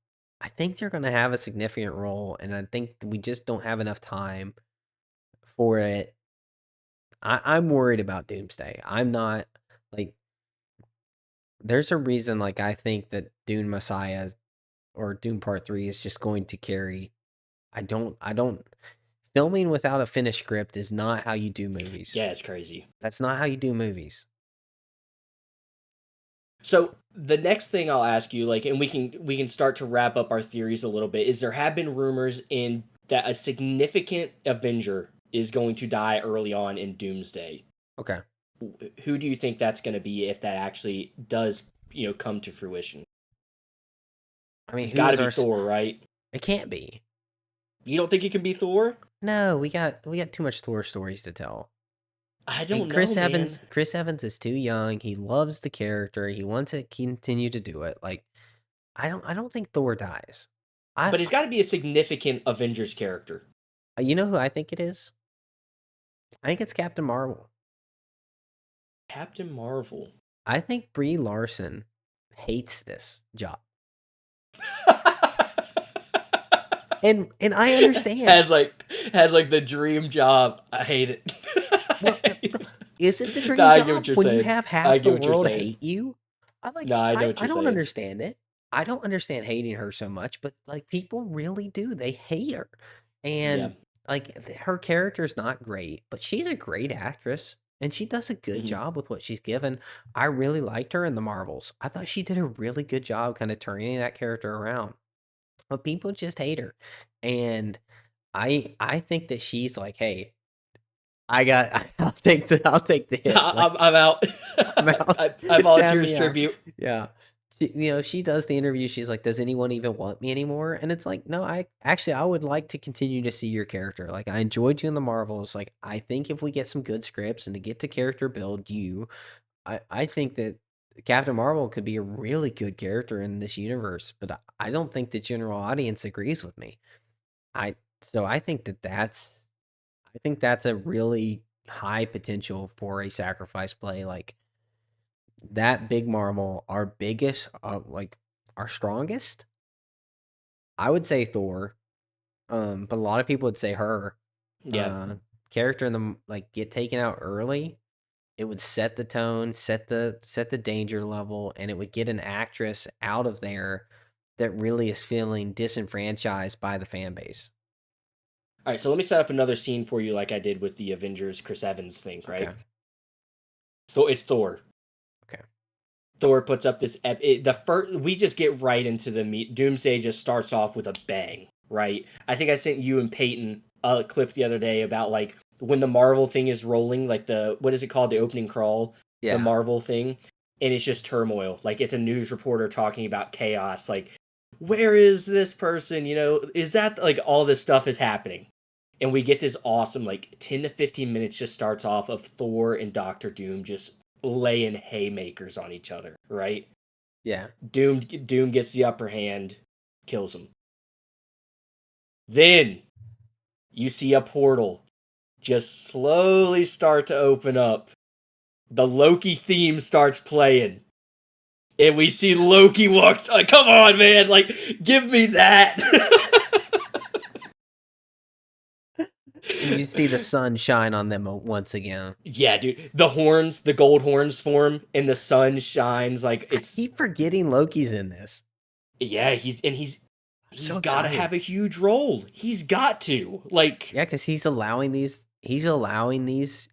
Speaker 1: they're going to have a significant role, and I think we just don't have enough time for it. I'm worried about Doomsday. I'm not like there's a reason like I think that Dune Messiah or Dune Part 3 is just going to carry. I don't filming without a finished script is not how you do movies.
Speaker 2: Yeah, it's crazy.
Speaker 1: That's not how you do movies.
Speaker 2: So the next thing I'll ask you, like, and we can start to wrap up our theories a little bit, is there have been rumors in that a significant Avenger is going to die early on in Doomsday.
Speaker 1: Okay.
Speaker 2: Who do you think that's going to be if that actually does, come to fruition?
Speaker 1: I mean,
Speaker 2: It's
Speaker 1: who
Speaker 2: got to
Speaker 1: is
Speaker 2: be
Speaker 1: our
Speaker 2: Thor, right?
Speaker 1: It can't be.
Speaker 2: You don't think it can be Thor?
Speaker 1: No, we got too much Thor stories to tell.
Speaker 2: I
Speaker 1: And
Speaker 2: don't know, man.
Speaker 1: Chris Evans is too young. He loves the character. He wants to continue to do it. Like I don't think Thor dies. I
Speaker 2: But it's got to be a significant Avengers character.
Speaker 1: You know who I think it is? I think it's Captain Marvel.
Speaker 2: Captain Marvel.
Speaker 1: I think Brie Larson hates this job. And I understand.
Speaker 2: has the dream job. I hate it.
Speaker 1: Well, is it the dream
Speaker 2: No, I get what
Speaker 1: job
Speaker 2: you're
Speaker 1: when you
Speaker 2: saying.
Speaker 1: have
Speaker 2: I
Speaker 1: half the
Speaker 2: get what you're
Speaker 1: world
Speaker 2: saying.
Speaker 1: hate you? I like
Speaker 2: No, I know what
Speaker 1: I
Speaker 2: you're
Speaker 1: don't
Speaker 2: saying.
Speaker 1: understand it. I don't understand hating her so much, but like people really do. They hate her.
Speaker 2: Yeah.
Speaker 1: And like her character's not great, but she's a great actress and she does a good
Speaker 2: Mhm.
Speaker 1: job with what she's given. I really liked her in the Marvels. I thought she did a really good job kind of turning that character around. But people just hate her. And I think that she's like, "Hey, I'll take the hit. Like
Speaker 2: I'm out.
Speaker 1: I'm out.
Speaker 2: I
Speaker 1: Tap
Speaker 2: volunteer as
Speaker 1: me out."
Speaker 2: tribute.
Speaker 1: Yeah. She does the interview. She's like, "Does anyone even want me anymore?" And it's like, "No, I would like to continue to see your character. Like I enjoyed you in the Marvels. Like I think if we get some good scripts and to get to character build you, I think that Captain Marvel could be a really good character in this universe, but I don't think the general audience agrees with me. I so I think that's a really high potential for a sacrifice play. Like that big Marvel, our biggest, like our strongest, I would say Thor. But a lot of people would say her.
Speaker 2: Yeah.
Speaker 1: Uh, Character in the like get taken out early. It would set the tone, set the danger level, and it would get an actress out of there that really is feeling disenfranchised by the fan base.
Speaker 2: All right, so let me set up another scene for you, like I did with the Avengers Chris Evans thing,
Speaker 1: Okay.
Speaker 2: right? So it's Thor.
Speaker 1: Okay.
Speaker 2: Thor puts up this the first we just get right into the meat. Doomsday just starts off with a bang, right? I think I sent you and Peyton a clip the other day about like when the Marvel thing is rolling, like the what is it called, the opening crawl, the
Speaker 1: Yeah.
Speaker 2: Marvel thing, and it's just turmoil. Like it's a news reporter talking about chaos. Like, where is this person? Is that like all this stuff is happening? And we get this awesome like 10 to 15 minutes just starts off of Thor and Doctor Doom just laying haymakers on each other, right?
Speaker 1: Yeah.
Speaker 2: Doom gets the upper hand, kills him. Then you see a portal just slowly start to open up. The Loki theme starts playing. And we see Loki walk. Like, come on, man! Like, give me that.
Speaker 1: And you see the sun shine on them once again.
Speaker 2: Yeah, dude. The gold horns form, and the sun shines. Like
Speaker 1: I
Speaker 2: it's
Speaker 1: keep forgetting Loki's in this.
Speaker 2: yeah. He's
Speaker 1: I'm
Speaker 2: he's
Speaker 1: so
Speaker 2: got to
Speaker 1: excited.
Speaker 2: have a huge role. He's got to like.
Speaker 1: Yeah, because he's allowing these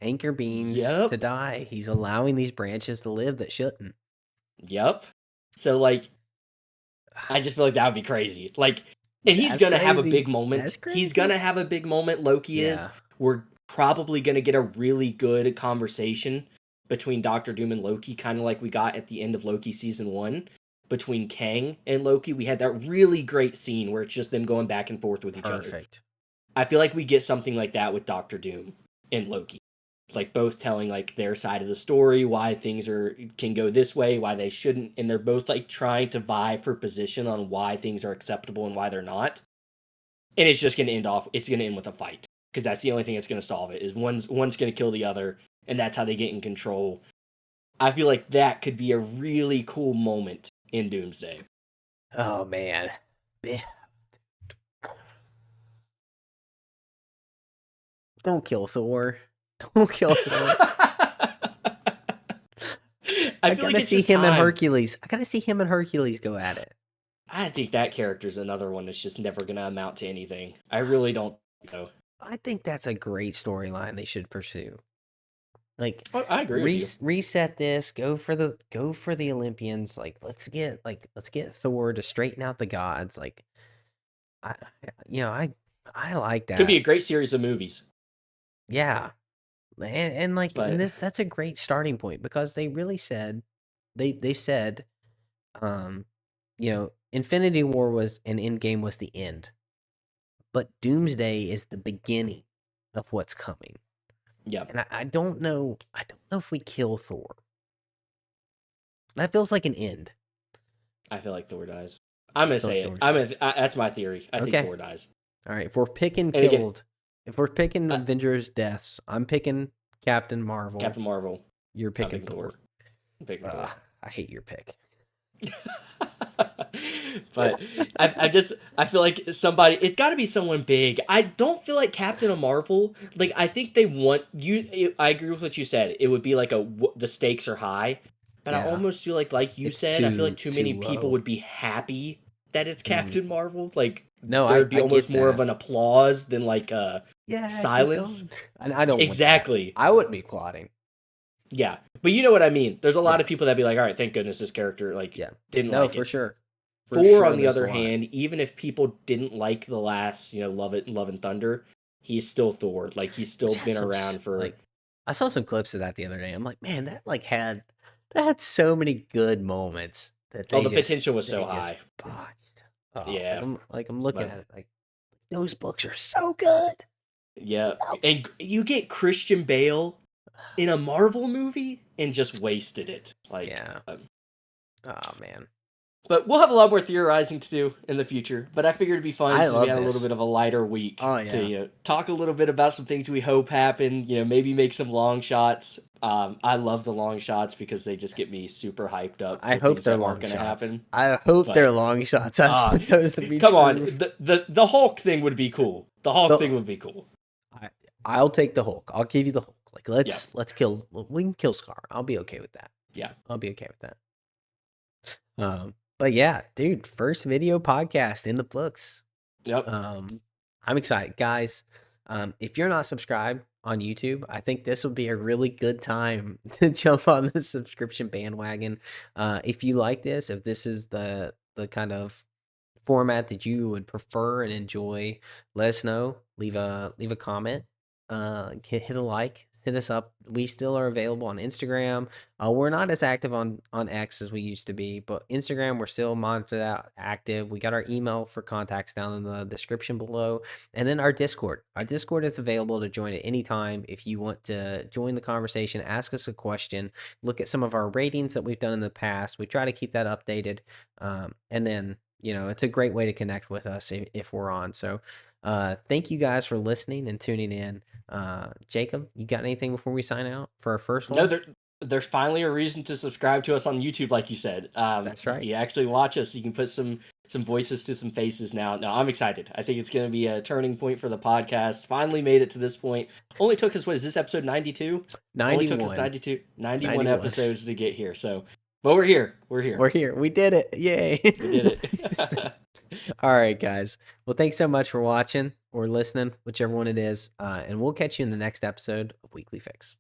Speaker 1: anchor beings to
Speaker 2: Yep.
Speaker 1: die. He's allowing these branches to live that shouldn't.
Speaker 2: Yep. So like, I just feel like that would be crazy. Like And he's
Speaker 1: That's
Speaker 2: gonna have a
Speaker 1: crazy.
Speaker 2: big moment.
Speaker 1: That's
Speaker 2: He's
Speaker 1: crazy.
Speaker 2: gonna have a big moment. Loki is.
Speaker 1: Yeah.
Speaker 2: We're probably gonna get a really good conversation between Doctor Doom and Loki, kind of like we got at the end of Loki season 1 between Kang and Loki. We had that really great scene where it's just them going back and forth with each other.
Speaker 1: Perfect.
Speaker 2: I feel like we get something like that with Doctor Doom and Loki. Like both telling like their side of the story, why things can go this way, why they shouldn't, and they're both like trying to vie for position on why things are acceptable and why they're not. And it's just going to it's going to end with a fight, because that's the only thing that's going to solve it, is one's going to kill the other, and that's how they get in control. I feel like that could be a really cool moment in Doomsday.
Speaker 1: Oh man. Don't kill Thor. Don't kill Thor.
Speaker 2: I
Speaker 1: I
Speaker 2: feel like
Speaker 1: gotta
Speaker 2: it's
Speaker 1: see
Speaker 2: just
Speaker 1: him and
Speaker 2: time.
Speaker 1: Hercules. I gotta see him and Hercules go at it.
Speaker 2: I think that character's another one that's just never going to amount to anything. I really don't know.
Speaker 1: I think that's a great storyline they should pursue. Like,
Speaker 2: I agree with you.
Speaker 1: reset this. Go for the Olympians. Let's get Thor to straighten out the gods. Like, I I like
Speaker 2: Could be
Speaker 1: that.
Speaker 2: a great series of movies.
Speaker 1: Yeah, and
Speaker 2: But
Speaker 1: that's a great starting point, because they really said they said, um, Infinity War was and Endgame was the end, but Doomsday is the beginning of what's coming.
Speaker 2: yeah,
Speaker 1: And I don't know. I don't know if we kill Thor. That feels like an end.
Speaker 2: I feel like Thor dies. I'm
Speaker 1: I
Speaker 2: gonna
Speaker 1: feel like
Speaker 2: say it.
Speaker 1: Thor dies.
Speaker 2: That's my theory. I think
Speaker 1: Okay.
Speaker 2: Thor dies.
Speaker 1: All right.
Speaker 2: And again,
Speaker 1: If we're picking
Speaker 2: uh,
Speaker 1: Avengers deaths, I'm picking Captain Marvel.
Speaker 2: Captain Marvel.
Speaker 1: You're
Speaker 2: I'm
Speaker 1: picking
Speaker 2: picking
Speaker 1: Thor.
Speaker 2: Thor. I'm picking Thor.
Speaker 1: I hate your pick.
Speaker 2: But I feel like it's got to be someone big. I don't feel like Captain Marvel. Like I think they want you. I agree with what you said. It would be like the stakes are high, but I
Speaker 1: Yeah,
Speaker 2: almost feel like you
Speaker 1: it's
Speaker 2: said. I feel like too
Speaker 1: too
Speaker 2: many people
Speaker 1: low.
Speaker 2: would be happy that it's
Speaker 1: Mm.
Speaker 2: Captain Marvel. Like
Speaker 1: No,
Speaker 2: there would be
Speaker 1: I
Speaker 2: almost
Speaker 1: get
Speaker 2: more of
Speaker 1: that.
Speaker 2: an applause than like
Speaker 1: Yeah, she's
Speaker 2: silence.
Speaker 1: gone. And I don't want that.
Speaker 2: Exactly.
Speaker 1: I wouldn't be plotting.
Speaker 2: Yeah, but you know what I mean. There's a lot
Speaker 1: Yeah,
Speaker 2: of people that be like, all right, thank goodness this character like
Speaker 1: yeah.
Speaker 2: didn't
Speaker 1: No,
Speaker 2: like
Speaker 1: for
Speaker 2: it.
Speaker 1: sure. For
Speaker 2: Thor,
Speaker 1: sure,
Speaker 2: on the
Speaker 1: there's a
Speaker 2: other
Speaker 1: lot.
Speaker 2: hand, even if people didn't like the last, Love and Thunder, he's still Thor. Like he's still
Speaker 1: Which has
Speaker 2: been
Speaker 1: some
Speaker 2: around for
Speaker 1: I saw some clips of that the other day. I'm like, man, that had so many good moments that
Speaker 2: the potential was
Speaker 1: they
Speaker 2: so
Speaker 1: just
Speaker 2: high.
Speaker 1: botched. Oh,
Speaker 2: Yeah,
Speaker 1: I'm looking
Speaker 2: but
Speaker 1: at it like those books are so good.
Speaker 2: yeah,
Speaker 1: So
Speaker 2: and you get Christian Bale in a Marvel movie and just wasted it. Like,
Speaker 1: yeah. Oh man,
Speaker 2: but we'll have a lot more theorizing to do in the future. But I figured it'd be fun
Speaker 1: I
Speaker 2: since we
Speaker 1: love
Speaker 2: had a little
Speaker 1: this.
Speaker 2: bit of a lighter week
Speaker 1: Oh
Speaker 2: to
Speaker 1: yeah,
Speaker 2: talk a little bit about some things we hope happen. Maybe make some long shots. I love the long shots because they just get me super hyped up
Speaker 1: I
Speaker 2: for
Speaker 1: hope
Speaker 2: things
Speaker 1: they're
Speaker 2: that aren't
Speaker 1: long
Speaker 2: going to
Speaker 1: shots.
Speaker 2: happen.
Speaker 1: I hope they're
Speaker 2: But
Speaker 1: long shots. I
Speaker 2: uh,
Speaker 1: want those to be
Speaker 2: come on,
Speaker 1: true.
Speaker 2: the Hulk thing would be cool. The Hulk thing
Speaker 1: The,
Speaker 2: would be cool.
Speaker 1: I, I'll take the Hulk. I'll give you the Hulk. Like
Speaker 2: Yeah,
Speaker 1: let's kill. We can kill Scar. I'll be okay with that.
Speaker 2: yeah.
Speaker 1: I'll be okay with that. But yeah, dude, first video podcast in the books.
Speaker 2: Yep.
Speaker 1: I'm excited, guys. If you're not subscribed on YouTube, I think this would be a really good time to jump on the subscription bandwagon. If you like this, if this is the kind of format that you would prefer and enjoy, let us know. Leave a comment. Hit a like. Hit us up. We still are available on Instagram. We're not as active on X as we used to be, but Instagram we're still monitored out active. We got our email for contacts down in the description below, and then our Discord. Our Discord is available to join at any time if you want to join the conversation, ask us a question, look at some of our ratings that we've done in the past. We try to keep that updated, and then it's a great way to connect with us if we're on. So thank you guys for listening and tuning in. Jacob, you got anything before we sign out for our first
Speaker 2: No,
Speaker 1: one?
Speaker 2: there's finally a reason to subscribe to us on YouTube, like you said.
Speaker 1: That's right.
Speaker 2: You actually watch us. You can put some voices to some faces now. No, I'm excited. I think it's going to be a turning point for the podcast. Finally made it to this point. Only took us, what is this, episode 92? Only took us
Speaker 1: 91.
Speaker 2: 91
Speaker 1: 91.
Speaker 2: episodes to get here. So, but we're here. We're here.
Speaker 1: We're here. We did it. Yay.
Speaker 2: We did it.
Speaker 1: All right, guys. Well, thanks so much for watching or listening, whichever one it is. And we'll catch you in the next episode of Weekly Fix.